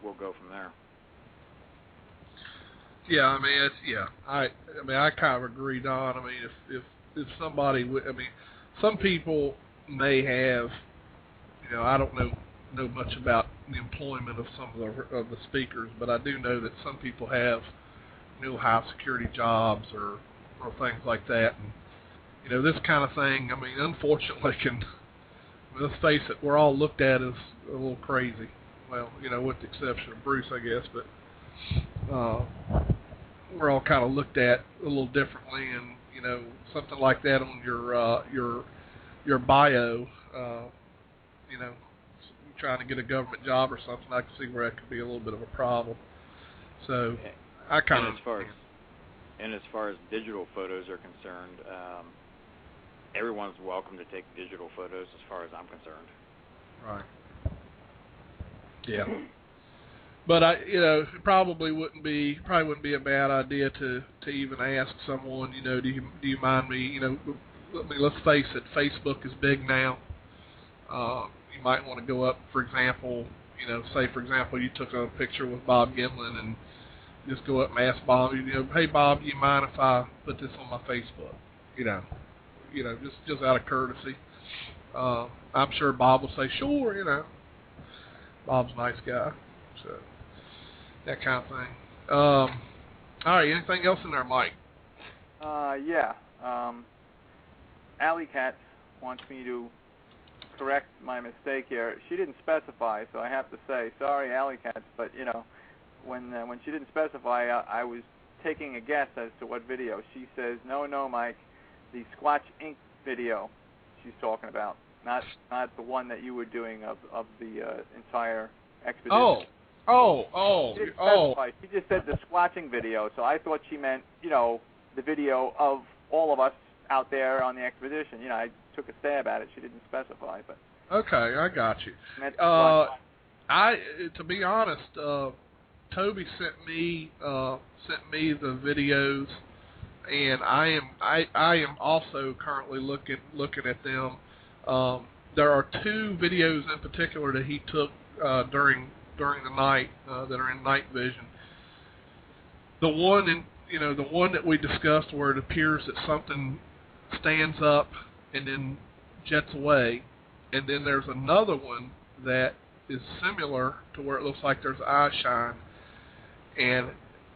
S5: we'll go from there.
S3: Yeah, I mean, I kind of agree, Don. I mean, if somebody, some people may have, I don't know much about the employment of some of the speakers, but I do know that some people have, high security jobs or things like that, and this kind of thing. I mean, unfortunately, let's face it, we're all looked at as a little crazy. Well, with the exception of Bruce, I guess, but we're all kind of looked at a little differently, and something like that on your bio, trying to get a government job or something, I can see where that could be a little bit of a problem. So I kind of.
S5: As far as digital photos are concerned, everyone's welcome to take digital photos, as far as I'm concerned.
S3: Right. Yeah. But it probably wouldn't be a bad idea to even ask someone, do you mind me, let's face it, Facebook is big now. You might want to go up, for example, say for example you took a picture with Bob Gimlin and just go up and ask Bob, hey Bob, do you mind if I put this on my Facebook? just out of courtesy. I'm sure Bob will say, sure, Bob's a nice guy, so that kind of thing. All right, anything else in there, Mike?
S4: Yeah. Alley Cats wants me to correct my mistake here. She didn't specify, so I have to say, sorry, Alley Cats, but, when she didn't specify, I was taking a guess as to what video. She says, no, Mike, the Squatch Inc. video she's talking about, not the one that you were doing of the entire expedition. She just said the squatching video, so I thought she meant, the video of all of us out there on the expedition. I took a stab at it. She didn't specify, but
S3: okay, I got you. To be honest, Toby sent me the videos, and I am also currently looking at them. There are two videos in particular that he took during the night that are in night vision. The one that we discussed where it appears that something stands up and then jets away, and then there's another one that is similar to where it looks like there's eye shine. And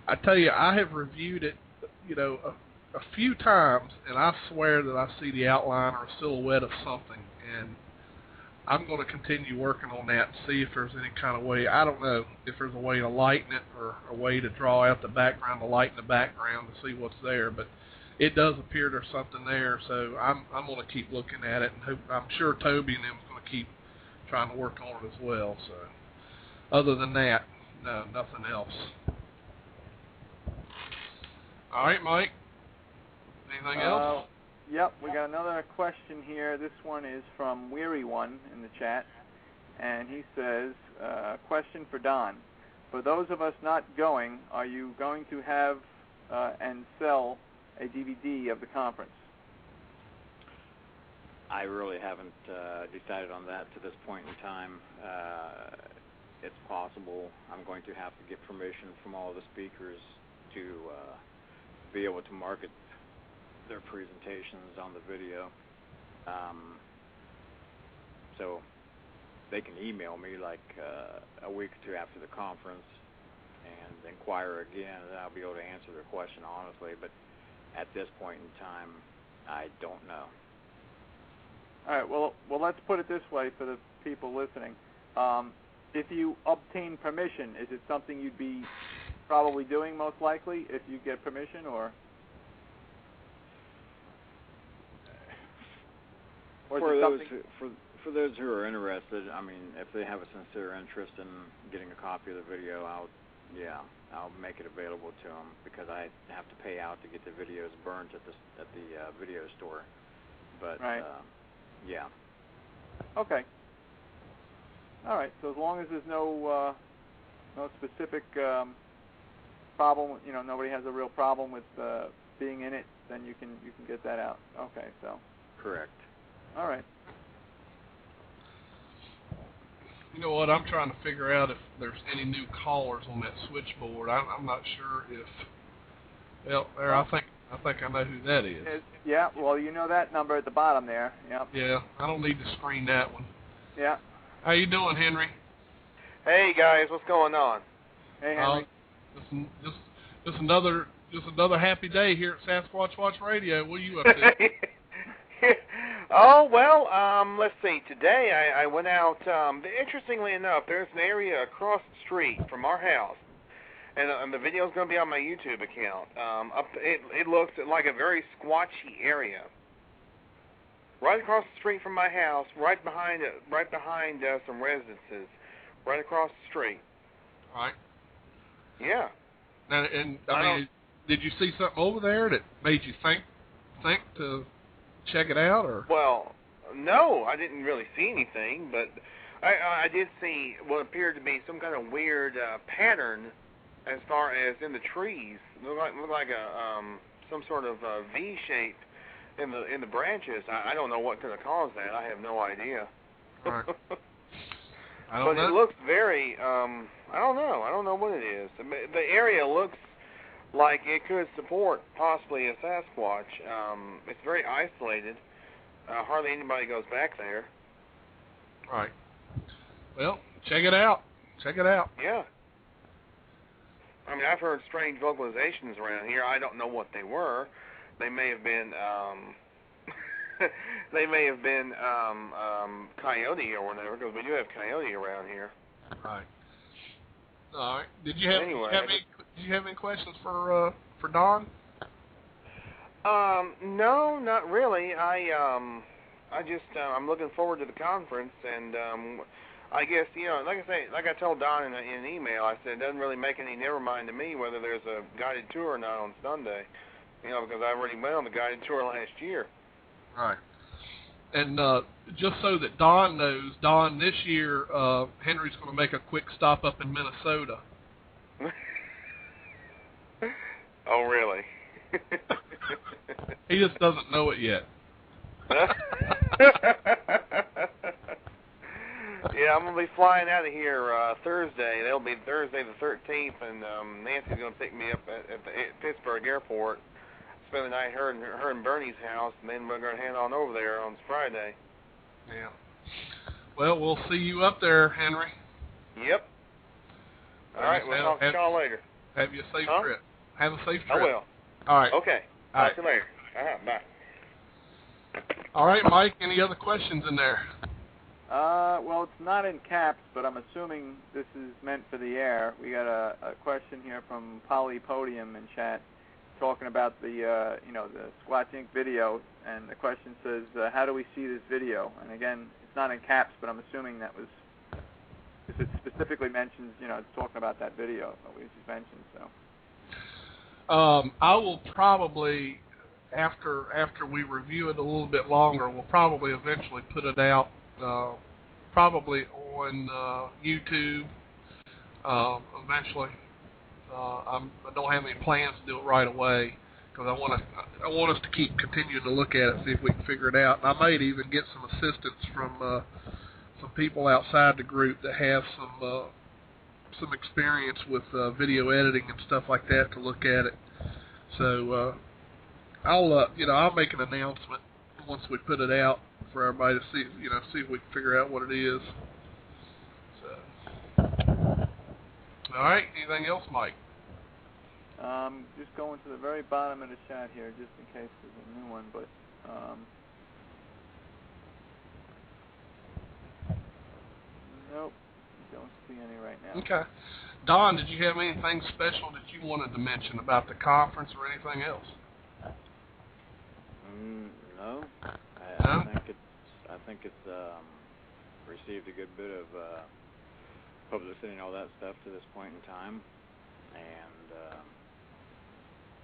S3: I tell you, I have reviewed it, a few times, and I swear that I see the outline or a silhouette of something, and I'm going to continue working on that and see if there's any kind of way. I don't know if there's a way to lighten it or a way to draw out the background, to lighten the background to see what's there, but it does appear there's something there, so I'm going to keep looking at it, and I'm sure Toby and them is going to keep trying to work on it as well. So other than that, no, nothing else. All right, Mike. Anything else?
S4: Yep, we got another question here. This one is from Weary One in the chat, and he says, question for Don. For those of us not going, are you going to have and sell a DVD of the conference?
S5: I really haven't decided on that to this point in time. It's possible I'm going to have to get permission from all the speakers to be able to market their presentations on the video. So they can email me like a week or two after the conference and inquire again, and I'll be able to answer their question honestly. But at this point in time, I don't know.
S4: All right, well, let's put it this way for the people listening. If you obtain permission, is it something you'd be probably doing most likely if you get permission, or
S5: for those who are interested, I mean, if they have a sincere interest in getting a copy of the video, I'll make it available to them, because I have to pay out to get the videos burnt at the video store. But
S4: right.
S5: Yeah.
S4: Okay. All right. So as long as there's no specific problem, nobody has a real problem with being in it, then you can get that out. Okay. So.
S5: Correct.
S4: All right.
S3: You know what? I'm trying to figure out if there's any new callers on that switchboard. I'm not sure if. Well, there. I think I know who that is.
S4: Yeah. Well, you know that number at the bottom there. Yep.
S3: Yeah. I don't need to screen that one.
S4: Yeah.
S3: How you doing, Henry?
S8: Hey guys, what's going on?
S4: Hey, Henry.
S3: Just another happy day here at Sasquatch Watch Radio. What are you up to?
S8: Oh, well, let's see. Today I went out, interestingly enough, there's an area across the street from our house, and the video's going to be on my YouTube account. It looks like a very squatchy area. Right across the street from my house, right behind some residences, right across the street.
S3: All right.
S8: Yeah.
S3: Now, I mean, did you see something over there that made you think to check it out, or?
S8: Well, no, I didn't really see anything, but I did see what appeared to be some kind of weird pattern as far as in the trees. It looked like some sort of V shape in the branches. I don't know what could have caused that. I have no idea.
S3: Right.
S8: It looks very. I don't know. I don't know what it is. The area looks like it could support possibly a Sasquatch. It's very isolated. Hardly anybody goes back there.
S3: Right. Well, check it out. Check it out.
S8: Yeah. I mean, I've heard strange vocalizations around here. I don't know what they were. They may have been, coyote or whatever, because we do have coyote around here.
S3: Right. All right. Did you have any questions for Don?
S8: No, not really. I'm looking forward to the conference, and I guess, like I told Don in an email, I said it doesn't really make any never mind to me whether there's a guided tour or not on Sunday, because I already went on the guided tour last year.
S3: Right. And just so that Don knows, Don, this year Henry's going to make a quick stop up in Minnesota.
S8: Oh, really?
S3: He just doesn't know it yet.
S8: Yeah, I'm going to be flying out of here Thursday. That'll be Thursday the 13th, and Nancy's going to pick me up at the Pittsburgh airport, spend the night at her and Bernie's house, and then we're going to head on over there on Friday.
S3: Yeah. Well, we'll see you up there, Henry.
S8: Yep. All right, we'll talk to y'all later.
S3: Have you a safe trip. Have a safe trip.
S8: I will.
S3: All right.
S8: Okay. Talk to you later. Bye.
S3: All right, Mike, any other questions in there?
S4: Well, it's not in caps, but I'm assuming this is meant for the air. We got a question here from Polypodium in chat talking about the the Squatch Inc. video, and the question says, how do we see this video? And again, it's not in caps, but I'm assuming that was, because it specifically mentions, it's talking about that video that we just mentioned. So
S3: I will probably, after we review it a little bit longer, we'll probably eventually put it out, probably on YouTube eventually. I don't have any plans to do it right away because I want us to continue to look at it, see if we can figure it out. And I might even get some assistance from some people outside the group that have some experience with video editing and stuff like that to look at it. So I'll make an announcement once we put it out for everybody to see, see if we can figure out what it is. So, all right. Anything else, Mike?
S4: Just going to the very bottom of the chat here, just in case there's a new one, but nope, don't see any right now.
S3: Okay. Don, did you have anything special that you wanted to mention about the conference or anything else?
S5: No.
S3: No?
S5: I think it's received a good bit of publicity and all that stuff to this point in time, and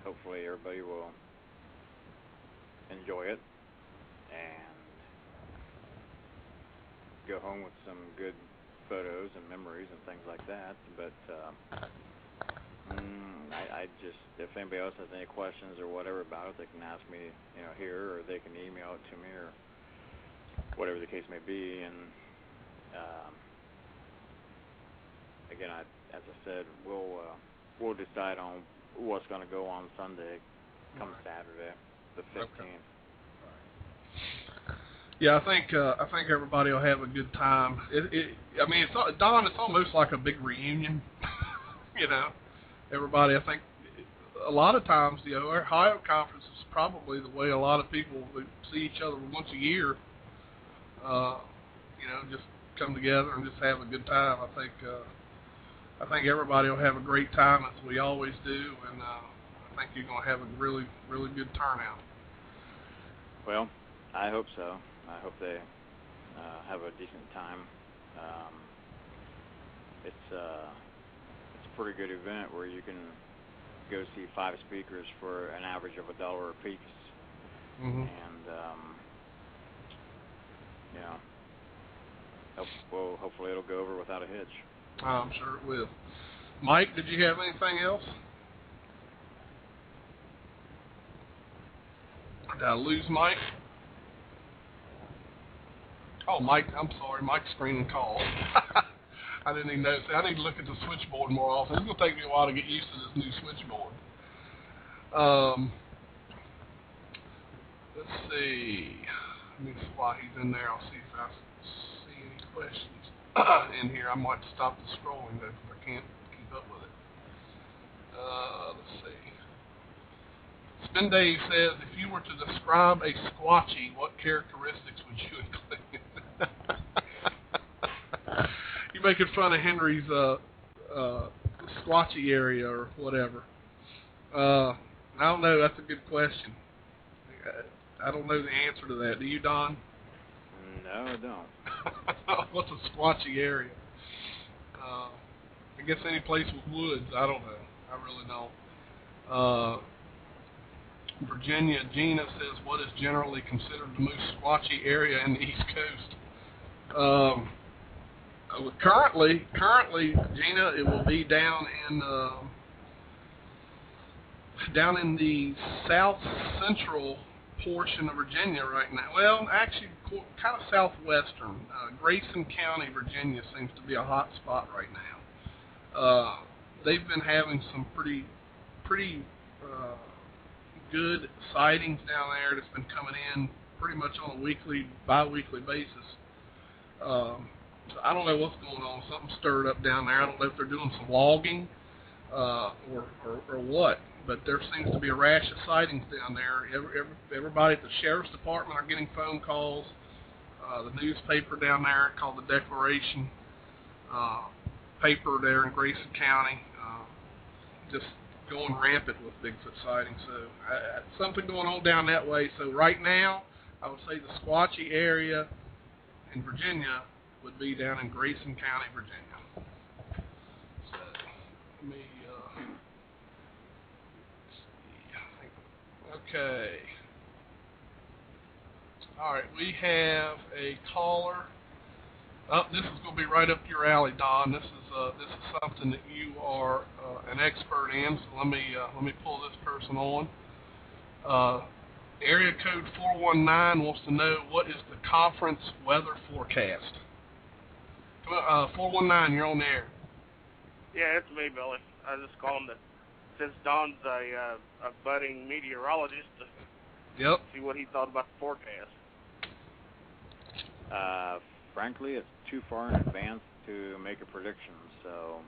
S5: hopefully everybody will enjoy it and go home with some good photos and memories and things like that. But I just, if anybody else has any questions or whatever about it, they can ask me, here, or they can email it to me, or whatever the case may be. And again, as I said, we'll decide on what's going to go on Sunday, come Saturday, the 15th.
S3: Okay. Yeah, I think everybody will have a good time. Don, it's almost like a big reunion. Everybody. I think a lot of times the Ohio Conference is probably the way a lot of people see each other once a year. Just come together and just have a good time. I think everybody will have a great time, as we always do, and I think you're going to have a really, really good turnout.
S5: Well, I hope so. I hope they have a decent time. It's a pretty good event where you can go see 5 speakers for an average of $1 a piece.
S3: Mm-hmm.
S5: And hopefully it'll go over without a hitch.
S3: I'm sure it will. Mike, did you have anything else? Did I lose Mike? Oh, Mike, I'm sorry. Mike's screening calls. I didn't even notice. I need to look at the switchboard more often. It's going to take me a while to get used to this new switchboard. Let's see. While he's in there, I'll see if I see any questions in here. I might stop the scrolling though, if I can't keep up with it. Let's see. Spin Dave says, if you were to describe a Squatchy, what characteristics would you include? You making fun of Henry's Squatchy area or whatever. I don't know. That's a good question. I don't know the answer to that. Do you, Don?
S5: No, I don't.
S3: What's a Squatchy area? I guess any place with woods. I don't know. I really don't. Virginia Gina says, what is generally considered the most Squatchy area in the East Coast? Currently, Gina, it will be down in the south central portion of Virginia right now. Well, actually, kind of southwestern. Grayson County, Virginia, seems to be a hot spot right now. They've been having some pretty good sightings down there that's been coming in pretty much on a bi-weekly basis. So I don't know what's going on. Something stirred up down there. I don't know if they're doing some logging or what, but there seems to be a rash of sightings down there. Everybody at the sheriff's department are getting phone calls. The newspaper down there called the Declaration paper there in Grayson County, just going rampant with Bigfoot sightings. So something going on down that way. So right now, I would say the Squatchy area in Virginia would be down in Grayson County, Virginia. So let me see. Okay. All right, we have a caller. Oh, this is going to be right up your alley, Don. This is something that you are an expert in. So let me pull this person on. Area code 419 wants to know, what is the conference weather forecast? 419, you're on the air.
S9: Yeah, it's me, Billy. I just called him since Don's a budding meteorologist, to see what he thought about the forecast.
S5: Frankly, it's too far in advance to make a prediction. So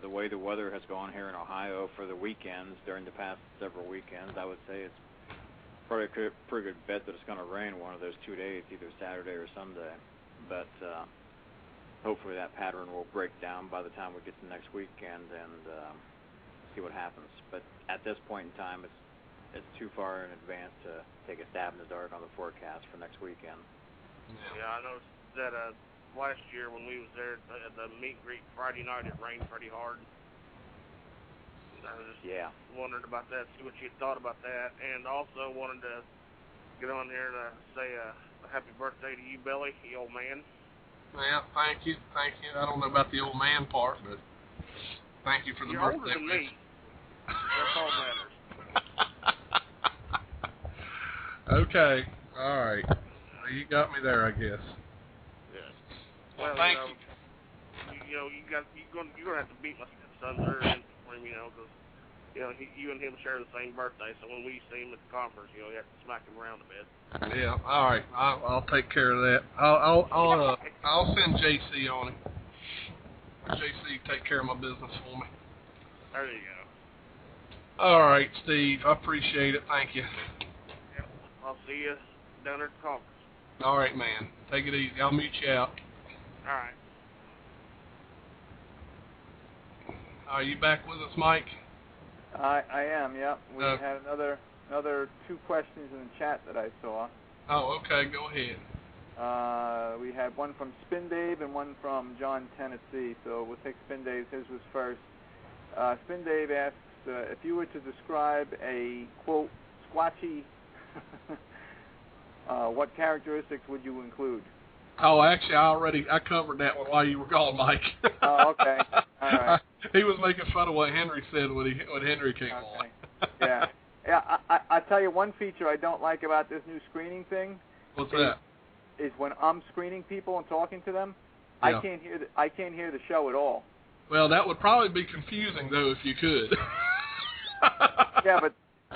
S5: the way the weather has gone here in Ohio for the weekends, during the past several weekends, I would say it's probably a pretty good bet that it's going to rain one of those 2 days, either Saturday or Sunday. But hopefully that pattern will break down by the time we get to next weekend and see what happens. But at this point in time, it's too far in advance to take a stab in the dark on the forecast for next weekend.
S9: Yeah, I noticed that last year when we was there at the meet and greet Friday night, it rained pretty hard. I was just wondering about that, see what you thought about that, and also wanted to get on here to say a happy birthday to you, Billy, you old man.
S3: Yeah, thank you. I don't know about the old man part, but thank you for the birthday.
S9: You're older than me. That's all that matters.
S3: Okay, all right. You got me there, I guess.
S9: Yeah. Well,
S3: thank
S9: you. You're gonna have to beat my son's ears for him, because you and him share the same birthday. So when we see him at the conference, you have to smack him around a bit.
S3: Yeah. All right. I'll take care of that. I'll send JC on him. JC, take care of my business for me.
S9: There you go.
S3: All right, Steve. I appreciate it. Thank you.
S9: Yep. I'll see you down at the conference.
S3: All right, man. Take it easy. I'll meet you out.
S9: All right.
S3: Are you back with us, Mike?
S4: I am, yeah. We had another two questions in the chat that I saw.
S3: Oh, okay. Go ahead.
S4: We had one from Spin Dave and one from John, Tennessee. So we'll take Spin Dave's. His was first. Spin Dave asks, if you were to describe a, quote, Squatchy, what characteristics would you include?
S3: Oh, actually, I covered that one while you were gone, Mike.
S4: Oh, okay. All right.
S3: He was making fun of what Henry said when Henry came on.
S4: Yeah. I tell you one feature I don't like about this new screening thing.
S3: What's that?
S4: Is when I'm screening people and talking to them,
S3: yeah.
S4: I can't hear the show at all.
S3: Well, that would probably be confusing though if you could.
S4: Yeah,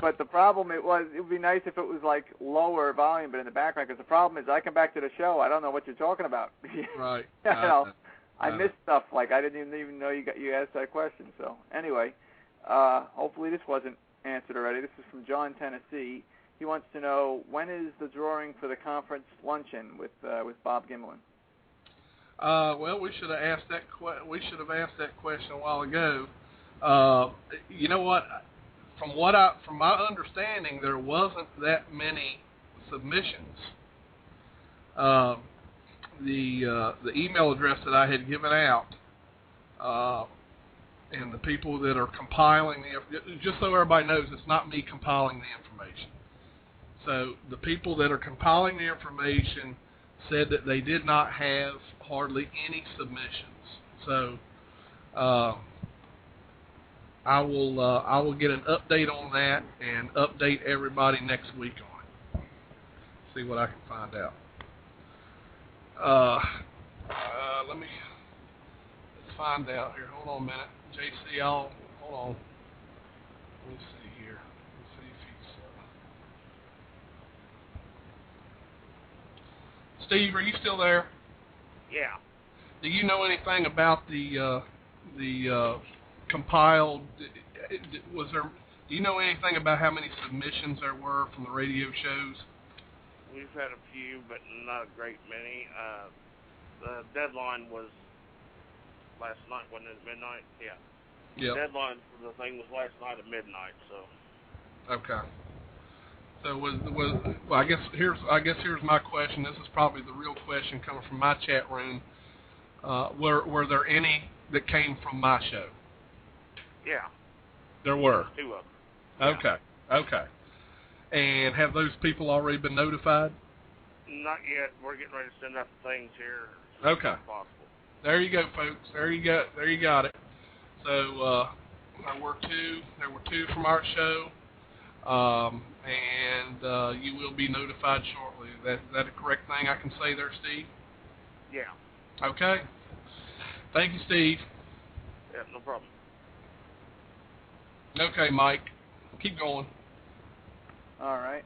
S4: but the problem it would be nice if it was like lower volume, but in the background. Because the problem is, I come back to the show, I don't know what you're talking about.
S3: Right.
S4: I missed stuff like I didn't even know you asked that question. So anyway, hopefully this wasn't answered already. This is from John, Tennessee. He wants to know, when is the drawing for the conference luncheon with Bob Gimlin?
S3: Well, we should have asked that question a while ago. You know what? From my understanding, there wasn't that many submissions. The email address that I had given out, and the people that are compiling just so everybody knows, it's not me compiling the information. So the people that are compiling the information said that they did not have hardly any submissions. So I will get an update on that and update everybody next week on it. See what I can find out. Let's find out here. Hold on a minute. JC, hold on. Let me see here. Let's see if he's... Steve, are you still there?
S9: Yeah.
S3: Do you know anything about the compiled? Do you know anything about how many submissions there were from the radio shows?
S9: We've had a few, but not a great many. The deadline was last night, wasn't it? Midnight? Yeah.
S3: Yep.
S9: The deadline for the thing was last night at midnight. So.
S3: Okay. So well, I guess here's my question. This is probably the real question coming from my chat room. Were there any that came from my show?
S9: Yeah.
S3: There were.
S9: Two of them.
S3: Okay. Yeah. Okay. And have those people already been notified?
S9: Not yet. We're getting ready to send out the things here as
S3: Okay.
S9: soon as possible.
S3: There you go, folks. There you got it. So there were two from our show, and you will be notified shortly. Is that a correct thing I can say there, Steve?
S9: Yeah.
S3: Okay. Thank you, Steve.
S9: Yeah, no problem.
S3: Okay, Mike. Keep going.
S4: All right.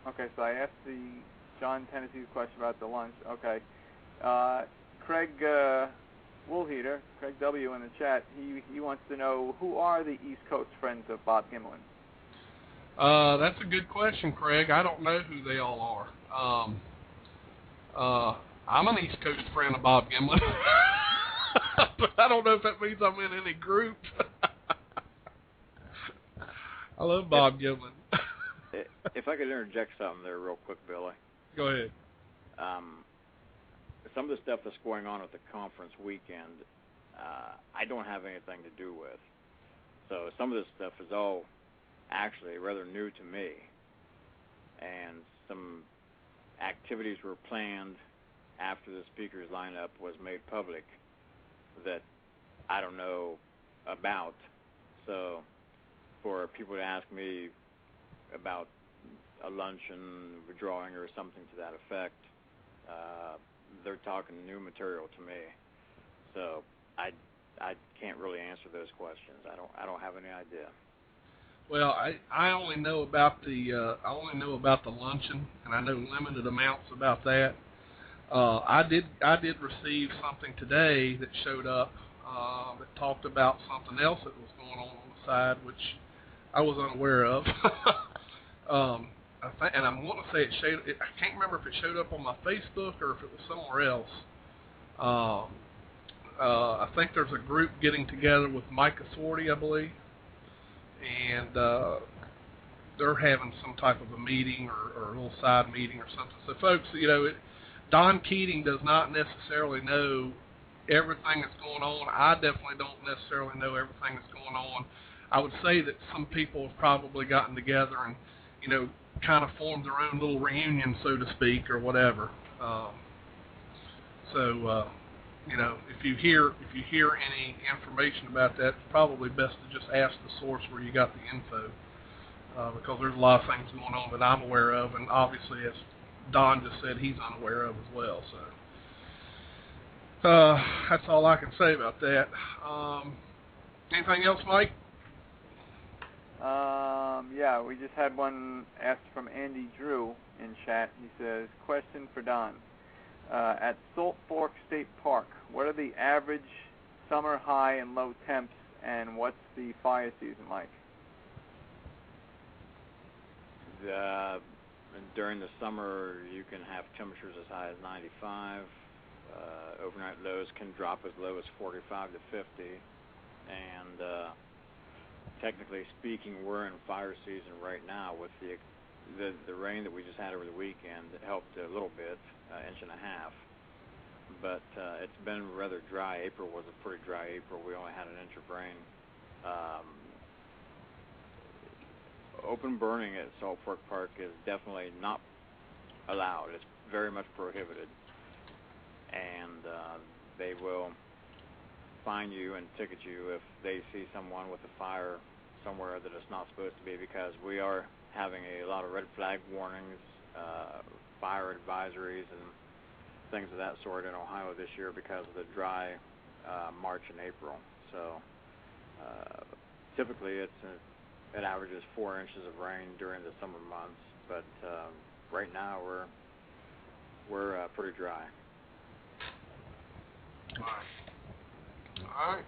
S4: Okay, so I asked the John Tennessee's question about the lunch. Okay. Craig Woolheater, Craig W. in the chat, he wants to know, who are the East Coast friends of Bob Gimlin?
S3: That's a good question, Craig. I don't know who they all are. I'm an East Coast friend of Bob Gimlin, but I don't know if that means I'm in any group. I love Bob Gimlin.
S5: If I could interject something there real quick, Billy.
S3: Go ahead.
S5: Some of the stuff that's going on at the conference weekend, I don't have anything to do with. So some of this stuff is all actually rather new to me. And some activities were planned after the speakers lineup was made public that I don't know about. So for people to ask me about a luncheon, drawing, or something to that effect, they're talking new material to me. So I can't really answer those questions. I don't have any idea.
S3: Well, I only know about the luncheon, and I know limited amounts about that. I did receive something today that showed up that talked about something else that was going on the side, which I was unaware of. And I'm going to say I can't remember if it showed up on my Facebook or if it was somewhere else. I think there's a group getting together with Mike Authority, I believe, and they're having some type of a meeting or a little side meeting or something. So, folks, Don Keating does not necessarily know everything that's going on. I definitely don't necessarily know everything that's going on. I would say that some people have probably gotten together and, kind of formed their own little reunion, so to speak, or whatever. If you hear any information about that, it's probably best to just ask the source where you got the info, because there's a lot of things going on that I'm aware of, and obviously, as Don just said, he's unaware of as well. So that's all I can say about that. Anything else, Mike?
S4: Yeah, we just had one asked from Andy Drew in chat. He says, question for Don. At Salt Fork State Park, what are the average summer high and low temps, and what's the fire season like?
S5: During the summer, you can have temperatures as high as 95. Overnight lows can drop as low as 45 to 50. And technically speaking, we're in fire season right now with the rain that we just had over the weekend. It helped a little bit, inch and a half. But it's been rather dry. April was a pretty dry April. We only had an inch of rain. Open burning at Salt Fork Park is definitely not allowed. It's very much prohibited. And they will fine you and ticket you if they see someone with a fire somewhere that it's not supposed to be, because we are having a lot of red flag warnings, fire advisories, and things of that sort in Ohio this year because of the dry March and April. So typically it averages 4 inches of rain during the summer months, but right now we're pretty dry.
S3: All right.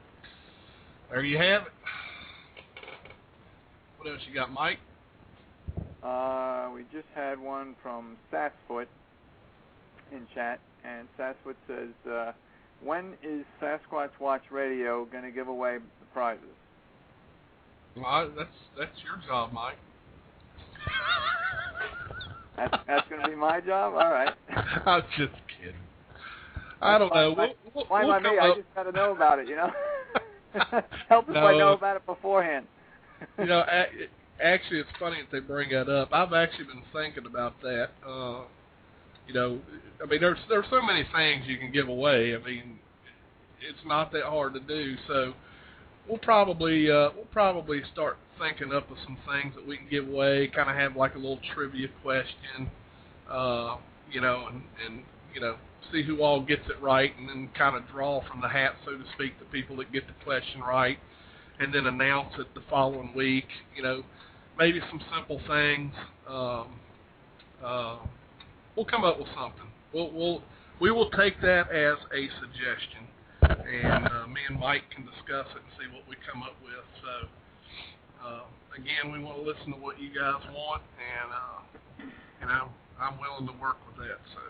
S3: There you have it. What else you got, Mike?
S4: We just had one from Sasquatch in chat, and Sasquatch says, when is Sasquatch Watch Radio going to give away the prizes?
S3: Well, that's your job, Mike.
S4: That's going to be my job? All right.
S3: I'm just kidding. I don't know.
S4: Why by me? I just got to know about it, you know? Help if I know about it beforehand.
S3: You know, actually, it's funny that they bring that up. I've actually been thinking about that. You know, I mean, there's so many things you can give away. I mean, it's not that hard to do. So we'll probably start thinking up of some things that we can give away. Kind of have like a little trivia question. You know, and you know, see who all gets it right, and then kind of draw from the hat, so to speak, the people that get the question right, and then announce it the following week. You know, maybe some simple things. We'll come up with something. We will take that as a suggestion, and me and Mike can discuss it and see what we come up with. So, again, we want to listen to what you guys want, and you know, I'm willing to work with that. So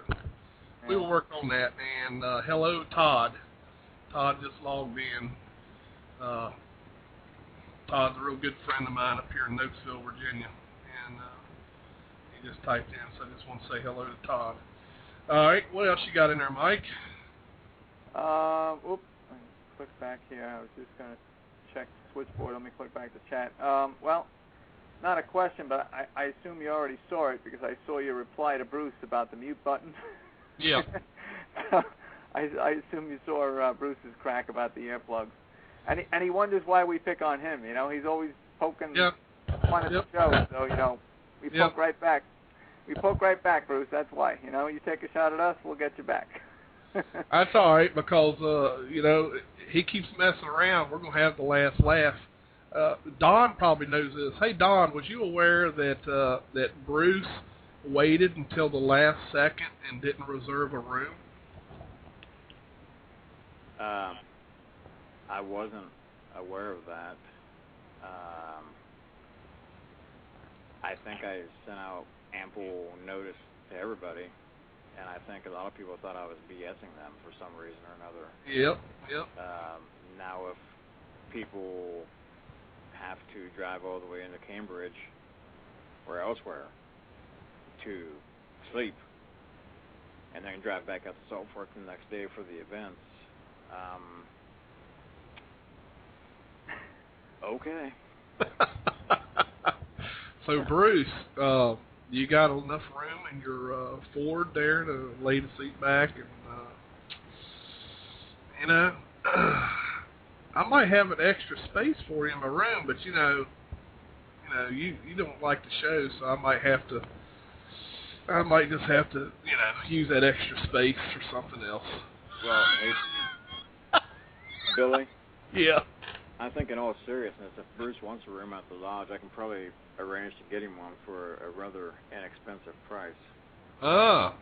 S3: we will work on that. And hello, Todd. Todd just logged in. Todd's a real good friend of mine up here in Notesville, Virginia, and he just typed in, so I just want to say hello to Todd. All right, what else you got in there, Mike?
S4: Oops, let me click back here. I was just going to check the switchboard. Let me click back to chat. Well, not a question, but I assume you already saw it because I saw your reply to Bruce about the mute button.
S3: Yeah.
S4: I assume you saw Bruce's crack about the earplugs. And he wonders why we pick on him. You know, he's always poking fun at the show. So, you know, we poke right back. We poke right back, Bruce. That's why. You know, you take a shot at us, we'll get you back.
S3: That's all right, because, you know, he keeps messing around. We're going to have the last laugh. Don probably knows this. Hey, Don, was you aware that that Bruce waited until the last second and didn't reserve a room?
S5: I wasn't aware of that. I think I sent out ample notice to everybody, and I think a lot of people thought I was BSing them for some reason or another.
S3: Yep.
S5: Now, if people have to drive all the way into Cambridge or elsewhere to sleep, and then drive back out to Salt Fork the next day for the events, okay.
S3: So, Bruce, you got enough room in your Ford there to lay the seat back, and you know, I might have an extra space for you in my room, but you you don't like the show, so I might just have to, use that extra space for something else.
S5: Well, hey, Billy.
S3: Yeah.
S5: I think in all seriousness, if Bruce wants a room at the lodge, I can probably arrange to get him one for a rather inexpensive price.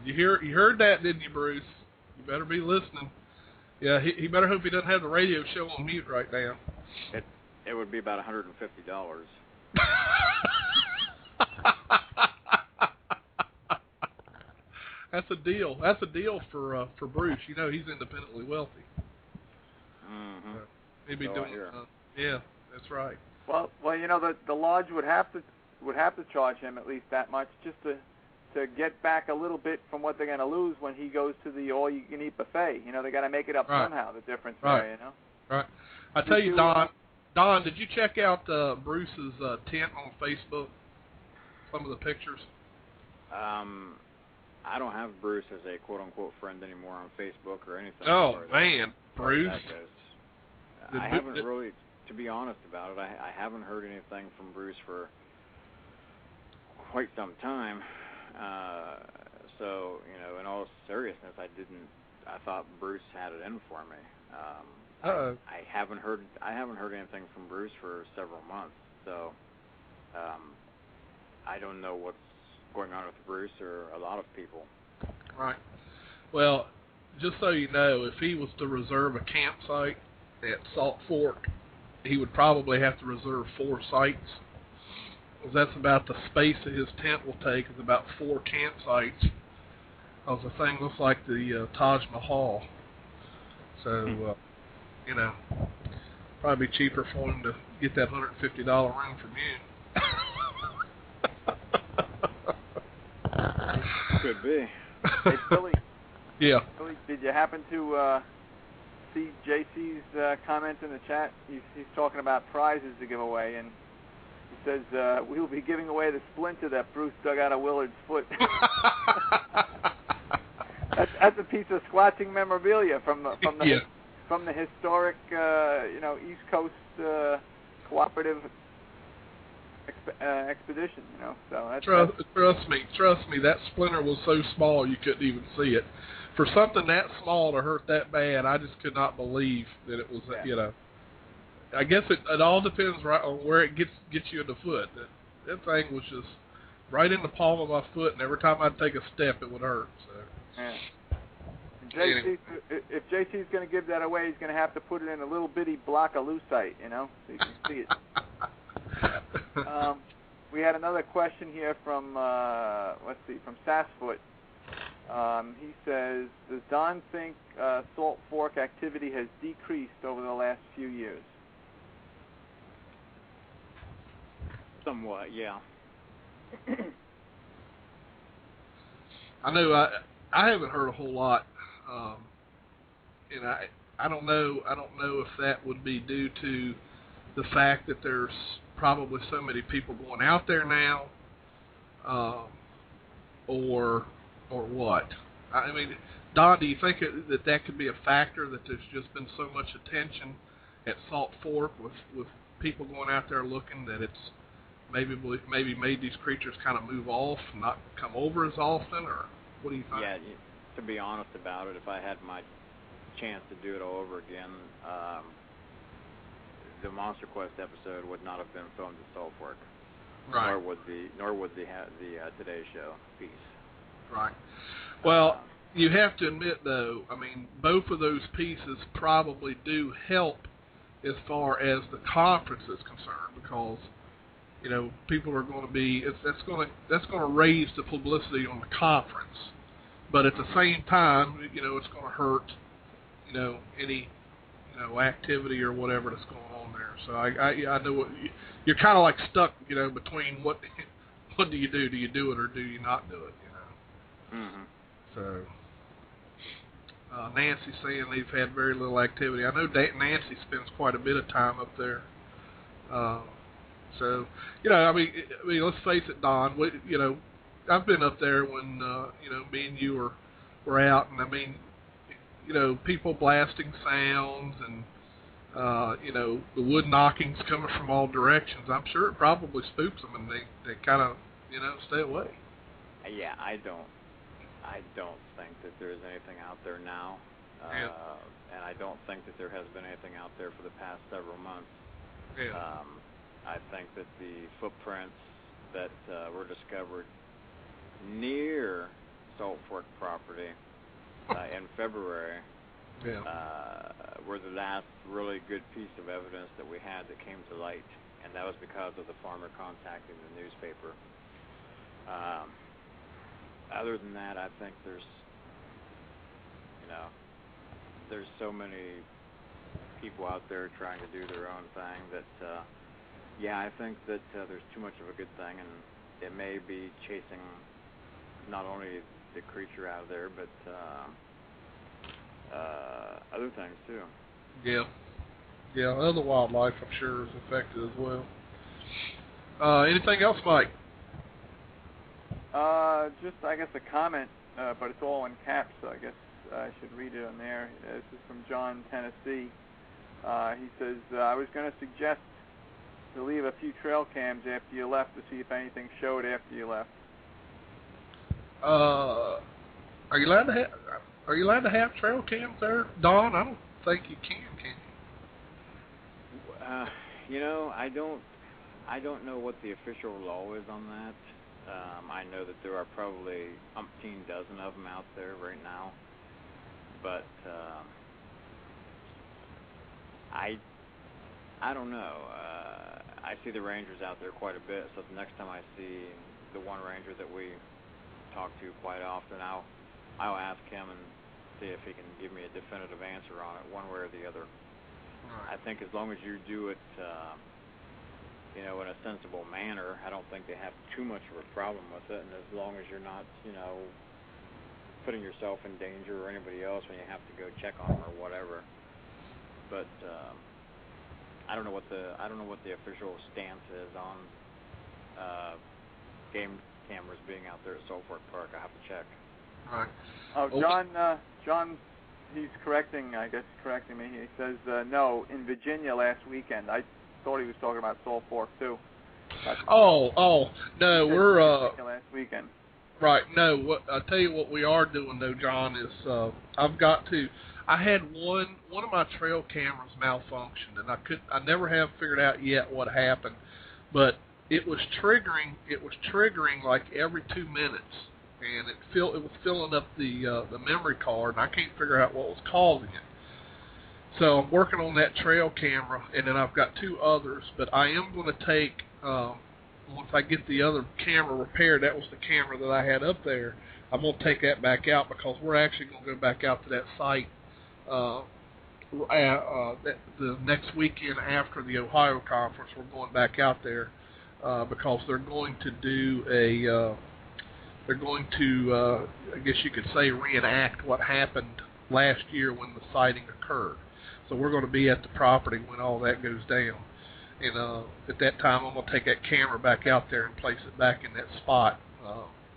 S3: You heard that, didn't you, Bruce? You better be listening. Yeah, he better hope he doesn't have the radio show on mute right now.
S5: It would be about $150.
S3: That's a deal. That's a deal for Bruce. You know, he's independently wealthy.
S5: Mm-hmm.
S3: He'd be doing. Yeah, that's right.
S4: Well, you know, the lodge would have to charge him at least that much just to get back a little bit from what they're going to lose when he goes to the all-you-can-eat buffet. You know, they got to make it up somehow. The difference there, you know.
S3: Right. I tell you, Don, did you check out Bruce's tent on Facebook? Some of the pictures.
S5: I don't have Bruce as a quote-unquote friend anymore on Facebook or anything.
S3: Oh man, Bruce.
S5: I haven't really, to be honest about it, I haven't heard anything from Bruce for quite some time. So, you know, in all seriousness, I thought Bruce had it in for me. I haven't heard anything from Bruce for several months. So, I don't know what's going on with Bruce or a lot of people.
S3: Right. Well, just so you know, if he was to reserve a campsite at Salt Fork, he would probably have to reserve 4 sites. Because that's about the space that his tent will take, is about 4 campsites. Because the thing looks like the Taj Mahal. So, you know, probably be cheaper for him to get that $150 room from you.
S5: Could be.
S4: Hey, Billy.
S3: Yeah.
S4: Billy, did you happen to see JC's comment in the chat? He's talking about prizes to give away, and he says we will be giving away the splinter that Bruce dug out of Willard's foot. That's a piece of squatching memorabilia from the historic East Coast cooperative expedition, you know. So that's,
S3: trust me, that splinter was so small you couldn't even see it. For something that small to hurt that bad, I just could not believe that it was. You know, I guess it all depends right on where it gets you in the foot. That thing was just right in the palm of my foot, and every time I'd take a step, it would hurt. So. Yeah.
S4: If JC's going to give that away, he's going to have to put it in a little bitty block of lucite, you know, so you can see it. We had another question here from from Sasquatch. He says, does Don think Salt Fork activity has decreased over the last few years?
S5: Somewhat, yeah.
S3: I know I haven't heard a whole lot, and I don't know if that would be due to the fact that there's probably so many people going out there now, or what. I mean, Don, do you think that could be a factor, that there's just been so much attention at Salt Fork with people going out there looking, that it's maybe made these creatures kind of move off, not come over as often, or what do you think?
S5: Yeah, to be honest about it, if I had my chance to do it all over again, the Monster Quest episode would not have been filmed at Salt Fork,
S3: right?
S5: Nor would the Today Show piece.
S3: Right. Well, you have to admit, though, I mean, both of those pieces probably do help as far as the conference is concerned, because you know people are going to be that's going to raise the publicity on the conference, but at the same time, you know, it's going to hurt, you know, any activity or whatever that's going on there. So I know what you're kind of like stuck, you know, between what do you do? Do you do it or do you not do it? You know.
S5: Mm-hmm.
S3: So Nancy's saying they've had very little activity. I know Nancy spends quite a bit of time up there. So you know, I mean, let's face it, Don. You know, I've been up there when you know, me and you were out, and I mean, you know, people blasting sounds and, you know, the wood knockings coming from all directions. I'm sure it probably spooks them, and they kind of, you know, stay away.
S5: Yeah, I don't think that there's anything out there now, and I don't think that there has been anything out there for the past several months.
S3: Yeah.
S5: I think that the footprints that were discovered near Salt Fork property in February were the last really good piece of evidence that we had that came to light, and that was because of the farmer contacting the newspaper. Other than that, I think there's so many people out there trying to do their own thing that, I think that there's too much of a good thing, and it may be chasing not only the creature out of there, but other things too.
S3: Yeah, other wildlife, I'm sure, is affected as well. Anything else, Mike?
S4: Just, I guess, a comment, but it's all in caps, so I guess I should read it on there. This is from John, Tennessee. He says, I was going to suggest to leave a few trail cams after you left to see if anything showed after you left.
S3: Are you allowed to have trail cams there, Don? I don't think you can you?
S5: I don't know what the official law is on that. I know that there are probably umpteen dozen of them out there right now, but I don't know. I see the rangers out there quite a bit, so the next time I see the one ranger that we talk to quite often, I'll ask him and see if he can give me a definitive answer on it, one way or the other. Right. I think as long as you do it, in a sensible manner, I don't think they have too much of a problem with it, and as long as you're not, putting yourself in danger or anybody else when you have to go check on them or whatever. But I don't know what the official stance is on game cameras being out there at Salt Fork Park. I have to check.
S3: All right.
S4: Oh, John, he's correcting me. He says no, in Virginia last weekend. I thought he was talking about Salt Fork too.
S3: No, we're
S4: last weekend.
S3: Right. No, I'll tell you what we are doing though, John, is I had one of my trail cameras malfunctioned, and I never have figured out yet what happened, but it was triggering like every 2 minutes, and it was filling up the memory card, and I can't figure out what was causing it. So I'm working on that trail camera, and then I've got 2 others, but I am going to take, once I get the other camera repaired, that was the camera that I had up there, I'm going to take that back out because we're actually going to go back out to that site the next weekend after the Ohio Conference. We're going back out there because they're going to I guess you could say, reenact what happened last year when the sighting occurred. So we're going to be at the property when all that goes down. And at that time, I'm going to take that camera back out there and place it back in that spot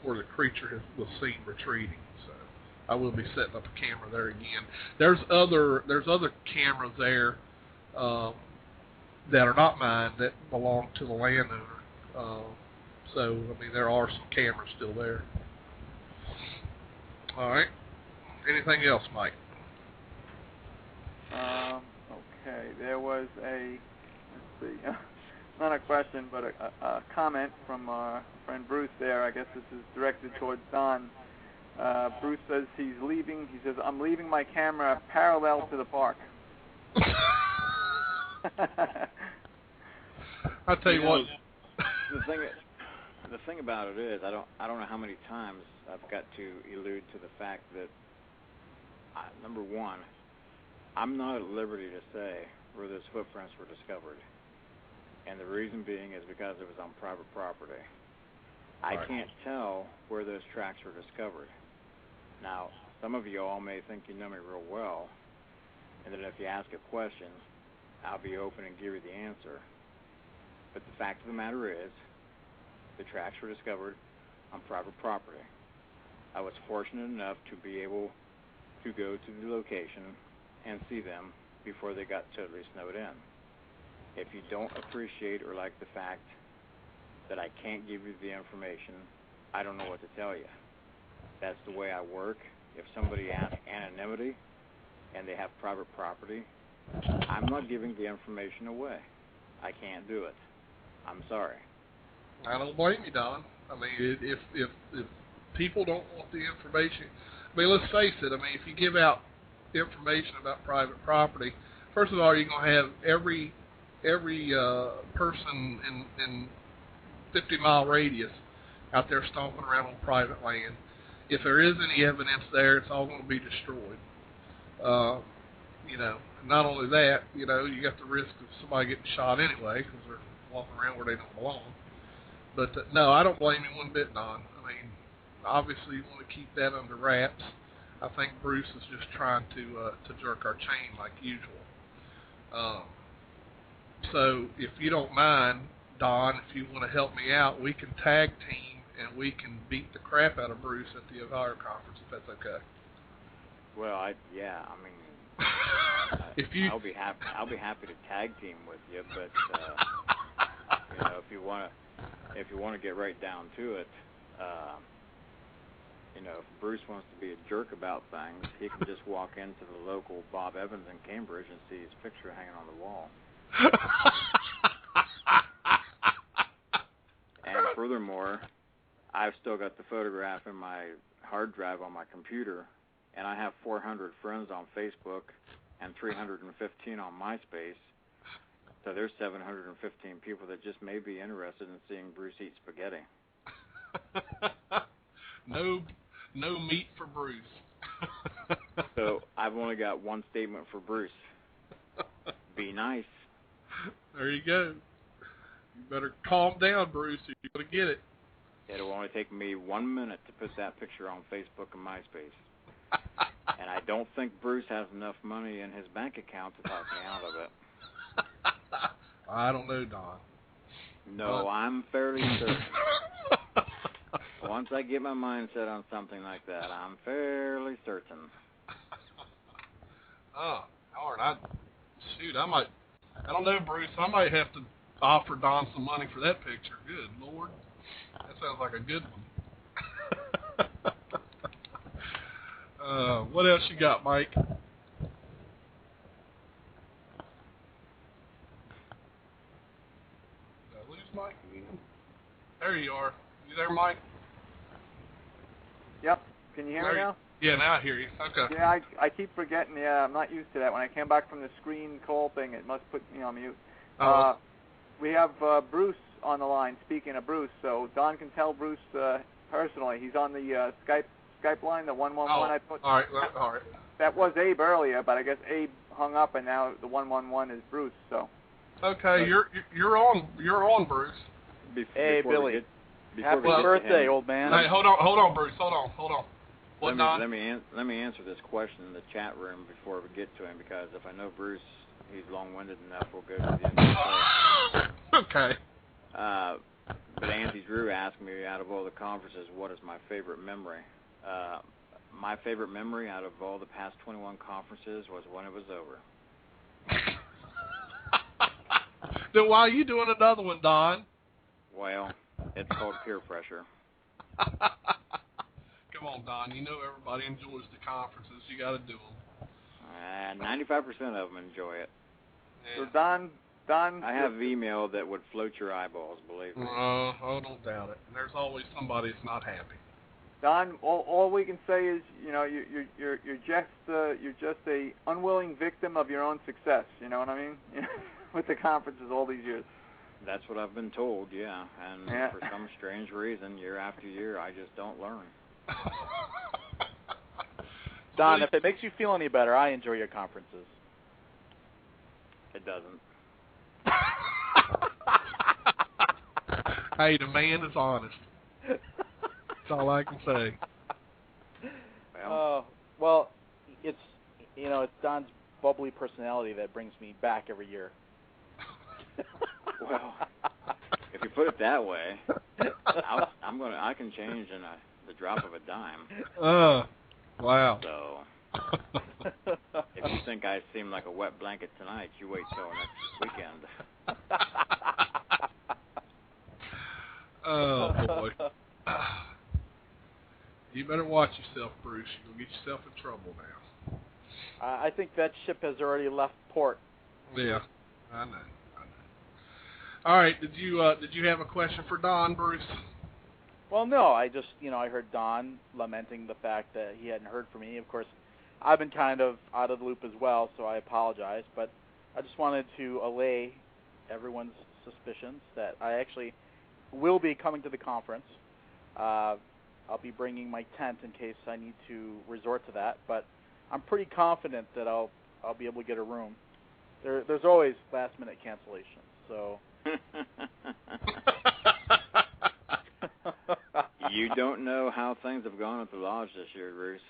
S3: where the creature was seen retreating. So I will be setting up a camera there again. There's other cameras there that are not mine that belong to the landowner. So I mean, there are some cameras still there. All right. Anything else, Mike?
S4: Okay. There was not a question, but a comment from our friend Bruce there. I guess this is directed towards Don. Bruce says he's leaving. He says, I'm leaving my camera parallel to the park.
S3: I'll tell you what.
S5: The thing about it is, I don't know how many times I've got to allude to the fact that, number one, I'm not at liberty to say where those footprints were discovered. And the reason being is because it was on private property. I can't tell where those tracks were discovered. Now, some of you all may think you know me real well, and that if you ask a question, I'll be open and give you the answer. But the fact of the matter is, the tracks were discovered on private property. I was fortunate enough to be able to go to the location and see them before they got totally snowed in. If you don't appreciate or like the fact that I can't give you the information, I don't know what to tell you. That's the way I work. If somebody asks anonymity and they have private property, I'm not giving the information away. I can't do it. I'm sorry.
S3: I don't blame you, Don. I mean, if people don't want the information, I mean, let's face it. I mean, if you give out information about private property, first of all, you're going to have every person in 50-mile radius out there stomping around on private land. If there is any evidence there, it's all going to be destroyed. You know, not only that, you know, you got the risk of somebody getting shot anyway because they're walking around where they don't belong. But no, I don't blame you one bit, Don. I mean, obviously you want to keep that under wraps. I think Bruce is just trying to jerk our chain like usual. So if you don't mind, Don, if you want to help me out, we can tag team and we can beat the crap out of Bruce at the Ohio Conference, if that's okay.
S5: Well, I mean, I'll be happy to tag team with you, but you know, if you want to get right down to it, you know, if Bruce wants to be a jerk about things, he can just walk into the local Bob Evans in Cambridge and see his picture hanging on the wall. And furthermore, I've still got the photograph in my hard drive on my computer, and I have 400 friends on Facebook and 315 on MySpace. So there's 715 people that just may be interested in seeing Bruce eat spaghetti.
S3: No meat for Bruce.
S5: So I've only got one statement for Bruce. Be nice.
S3: There you go. You better calm down, Bruce, if you're going to get it.
S5: It'll only take me 1 minute to put that picture on Facebook and MySpace. And I don't think Bruce has enough money in his bank account to talk me out of it.
S3: I don't know, Don.
S5: No, I'm fairly certain. Once I get my mind set on something like that, I'm fairly certain.
S3: Oh, darn, I don't know, Bruce. I might have to offer Don some money for that picture. Good Lord. That sounds like a good one. What else you got, Mike? Did I lose Mike again? There you are. You there, Mike?
S4: Yep. Can you hear me now?
S3: Yeah, now I hear you. Okay.
S4: Yeah, I keep forgetting. Yeah, I'm not used to that. When I came back from the screen call thing, it must put me on mute. We have Bruce on the line. Speaking of Bruce, so Don can tell Bruce personally. He's on the Skype line, the 111 I put.
S3: All right.
S4: That was Abe earlier, but I guess Abe hung up, and now the 111 is Bruce. So.
S3: Okay, you're on, Bruce.
S10: Hey, Billy. Happy birthday, old man.
S3: Hey, hold on, Bruce. Hold on.
S5: Let me answer this question in the chat room before we get to him, because if I know Bruce, he's long-winded enough. We'll go to the end of the show.
S3: Okay.
S5: But Andy Drew asked me, out of all the conferences, what is my favorite memory? My favorite memory out of all the past 21 conferences was when it was over.
S3: Then why are you doing another one, Don?
S5: Well, it's called peer pressure.
S3: Come on, Don. You know everybody enjoys the conferences. You got to do them.
S5: 95% of them enjoy it.
S4: Yeah. So Don.
S5: I have email that would float your eyeballs, believe me.
S3: Oh, don't doubt it. There's always somebody that's not happy.
S4: Don, all we can say is, you know, you're just a unwilling victim of your own success. You know what I mean? With the conferences all these years.
S5: That's what I've been told, yeah. And for some strange reason, year after year, I just don't learn.
S10: Don, if it makes you feel any better, I enjoy your conferences.
S5: It doesn't.
S3: Hey, the man is honest. That's all I can say.
S10: Well, it's Don's bubbly personality that brings me back every year.
S5: Well, if you put it that way, I can change in the drop of a dime.
S3: Wow.
S5: So, if you think I seem like a wet blanket tonight, you wait till next weekend.
S3: Oh boy. You better watch yourself, Bruce. You'll get yourself in trouble now.
S10: I think that ship has already left port.
S3: Yeah, I know. All right. Did you have a question for Don, Bruce?
S10: Well, no. I just, I heard Don lamenting the fact that he hadn't heard from me. Of course, I've been kind of out of the loop as well, so I apologize. But I just wanted to allay everyone's suspicions that I actually will be coming to the conference. I'll be bringing my tent in case I need to resort to that, but I'm pretty confident that I'll be able to get a room. There's always last-minute cancellations, so.
S5: You don't know how things have gone at the lodge this year, Bruce.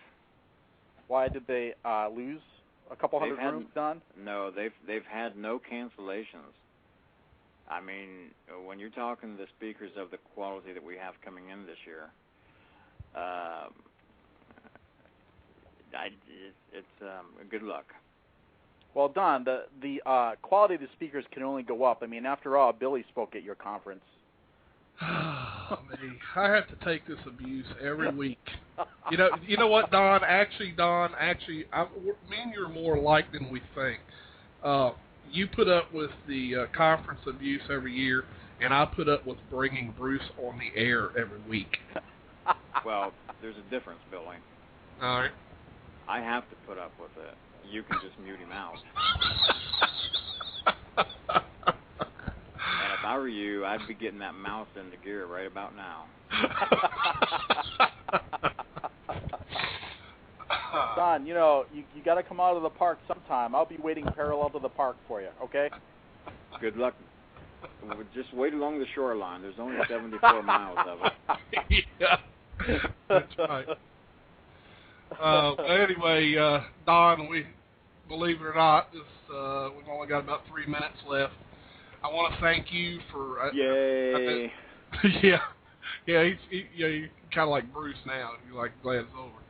S10: Why did they lose a couple hundred rooms, Don?
S5: No, they've had no cancellations. I mean, when you're talking to the speakers of the quality that we have coming in this year, it's good luck.
S10: Well, Don, the quality of the speakers can only go up. I mean, after all, Billy spoke at your conference.
S3: Me, I have to take this abuse every week. You know what, Don? Actually, me and you are more alike than we think. You put up with the conference abuse every year, and I put up with bringing Bruce on the air every week.
S5: Well, there's a difference, Billy.
S3: All right.
S5: I have to put up with it. You can just mute him out. And if I were you, I'd be getting that mouse into gear right about now.
S10: Don, you got to come out of the park sometime. I'll be waiting parallel to the park for you, okay?
S5: Good luck. Just wait along the shoreline. There's only 74 miles of it.
S3: Yeah, that's right. Anyway, Don, believe it or not, we've only got about 3 minutes left. I want to thank you for.
S5: Yay!
S3: He's kind of like Bruce now. You're like glad it's over.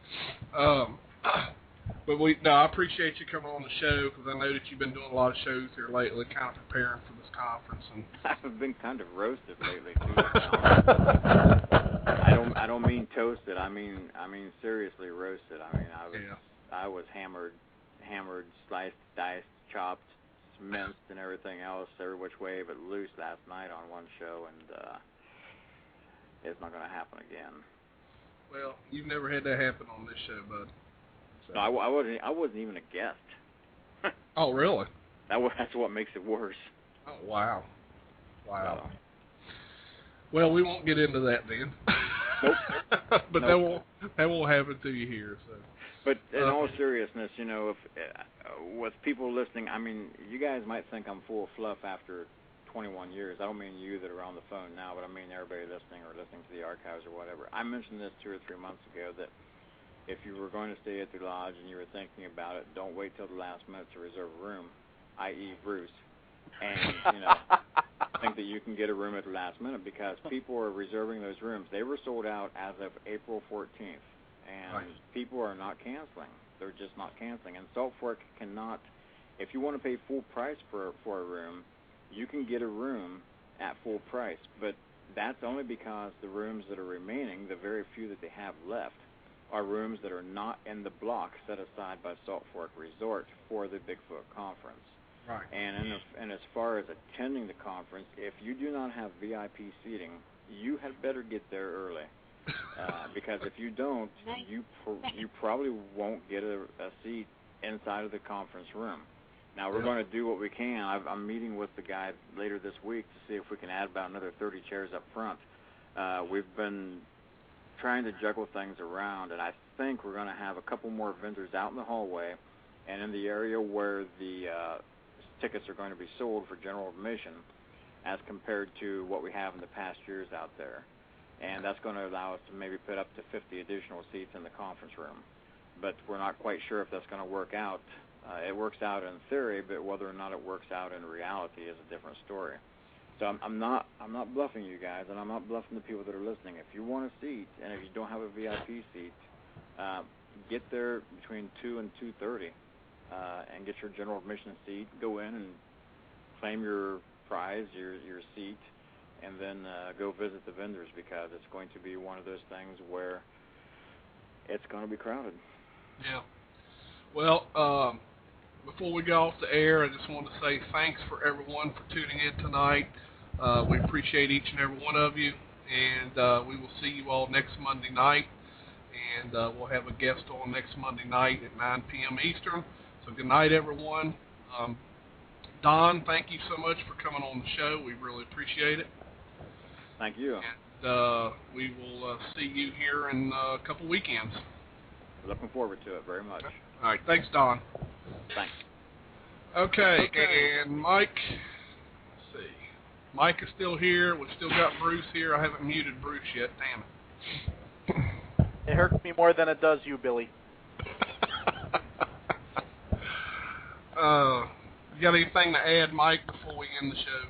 S3: But I appreciate you coming on the show because I know that you've been doing a lot of shows here lately, kind of preparing for this conference. And
S5: I've been kind of roasted lately too. I don't mean toasted. I mean seriously roasted. I mean I was hammered, sliced, diced, chopped, minced, and everything else every which way but loose last night on one show, and it's not going to happen again.
S3: Well, you've never had that happen on this show, bud. So.
S5: No, I wasn't even a guest.
S3: Oh, really?
S5: That's what makes it worse.
S3: Oh, wow. So. Well, we won't get into that then.
S5: Nope.
S3: But nope. that won't happen to you here. So.
S5: But in all seriousness, if with people listening, I mean, you guys might think I'm full of fluff after 21 years. I don't mean you that are on the phone now, but I mean everybody listening or listening to the archives or whatever. I mentioned this 2 or 3 months ago that if you were going to stay at the lodge and you were thinking about it, don't wait till the last minute to reserve a room, i.e. Bruce. And, think that you can get a room at the last minute because people are reserving those rooms. They were sold out as of April 14th, and people are not canceling. They're just not canceling. And Salt Fork cannot, if you want to pay full price for a room, you can get a room at full price. But that's only because the rooms that are remaining, the very few that they have left, are rooms that are not in the block set aside by Salt Fork Resort for the Bigfoot Conference.
S3: Right.
S5: And as far as attending the conference, if you do not have VIP seating, you had better get there early. Because if you don't, you probably won't get a seat inside of the conference room. Now, we're going to do what we can. I'm meeting with the guy later this week to see if we can add about another 30 chairs up front. We've been trying to juggle things around, and I think we're going to have a couple more vendors out in the hallway and in the area where the tickets are going to be sold for general admission as compared to what we have in the past years out there. And that's going to allow us to maybe put up to 50 additional seats in the conference room. But we're not quite sure if that's going to work out. It works out in theory, but whether or not it works out in reality is a different story. So I'm not bluffing you guys, and I'm not bluffing the people that are listening. If you want a seat, and if you don't have a VIP seat, get there between 2 and 2:30, and get your general admission seat. Go in and claim your prize, your seat, and then go visit the vendors because it's going to be one of those things where it's going to be crowded.
S3: Yeah. Well, before we go off the air, I just want to say thanks for everyone for tuning in tonight. We appreciate each and every one of you, and we will see you all next Monday night. And we'll have a guest on next Monday night at 9 p.m. Eastern. So good night, everyone. Don, thank you so much for coming on the show. We really appreciate it.
S5: Thank you.
S3: And we will see you here in a couple weekends.
S5: Looking forward to it very much.
S3: All right. Thanks, Don.
S5: Thanks.
S3: Okay. And Mike, let's see. Mike is still here. We've still got Bruce here. I haven't muted Bruce yet. Damn it.
S10: It hurts me more than it does you, Billy.
S3: You got anything to add, Mike, before we end the show?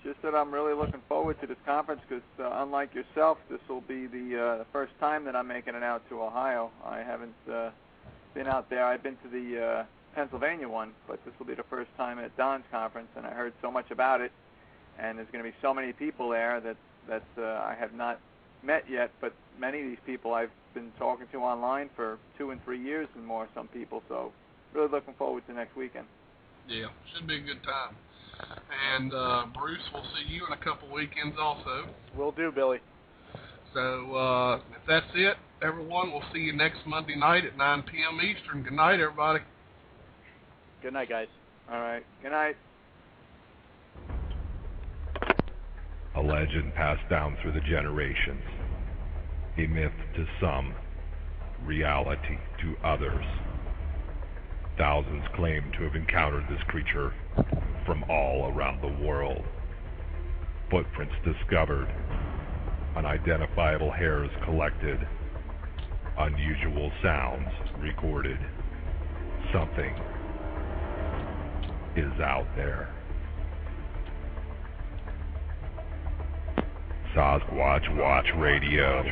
S4: Just that I'm really looking forward to this conference because, unlike yourself, this will be the first time that I'm making it out to Ohio. I haven't been out there. I've been to the Pennsylvania one, but this will be the first time at Don's conference, and I heard so much about it, and there's going to be so many people there that I have not met yet, but many of these people I've been talking to online for 2 and 3 years and more, some people, so really looking forward to next weekend.
S3: Yeah, should be a good time. And Bruce, we'll see you in a couple weekends also.
S10: Will do, Billy.
S3: So if that's it, everyone, we'll see you next Monday night at 9 p.m. Eastern. Good night, everybody.
S10: Good night, guys.
S4: All right. Good night.
S2: A legend passed down through the generations. A myth to some, reality to others. Thousands claim to have encountered this creature from all around the world. Footprints discovered, unidentifiable hairs collected, unusual sounds recorded. Something is out there. Sasquatch Watch Radio.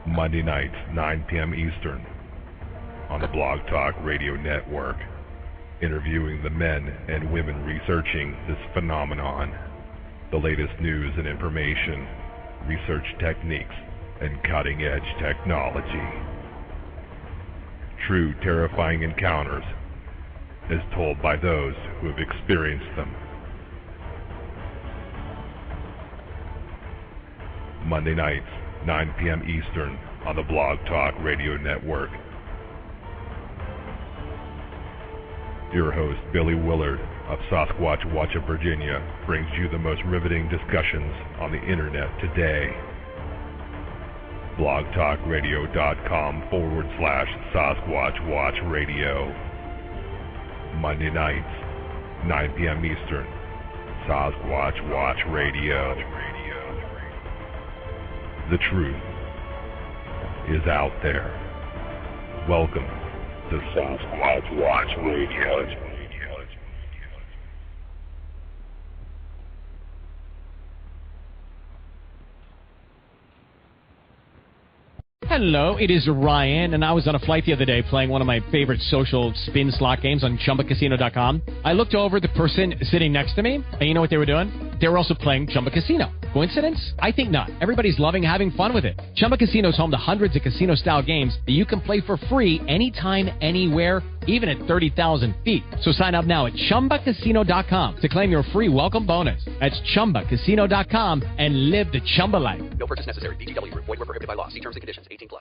S2: Monday nights, 9 p.m. Eastern, on the BlogTalk Radio Network, interviewing the men and women researching this phenomenon, the latest news and information, research techniques, and cutting-edge technology. True terrifying encounters, as told by those who have experienced them. Monday nights, 9 p.m. Eastern, on the BlogTalk Radio Network. Your host, Billy Willard of Sasquatch Watch of Virginia, brings you the most riveting discussions on the internet today. blogtalkradio.com/Sasquatch Watch Radio. Monday nights, 9 p.m. Eastern, Sasquatch Watch Radio. The truth is out there. Welcome to Sasquatch Watch Radio.
S11: Hello, it is Ryan, and I was on a flight the other day playing one of my favorite social spin slot games on ChumbaCasino.com. I looked over at the person sitting next to me, and you know what they were doing? They were also playing Chumba Casino. Coincidence? I think not. Everybody's loving having fun with it. Chumba Casino is home to hundreds of casino-style games that you can play for free anytime, anywhere, even at 30,000 feet. So sign up now at ChumbaCasino.com to claim your free welcome bonus. That's ChumbaCasino.com and live the Chumba life.
S12: No purchase necessary. VGW. Void where prohibited by law. See terms and conditions. 18+.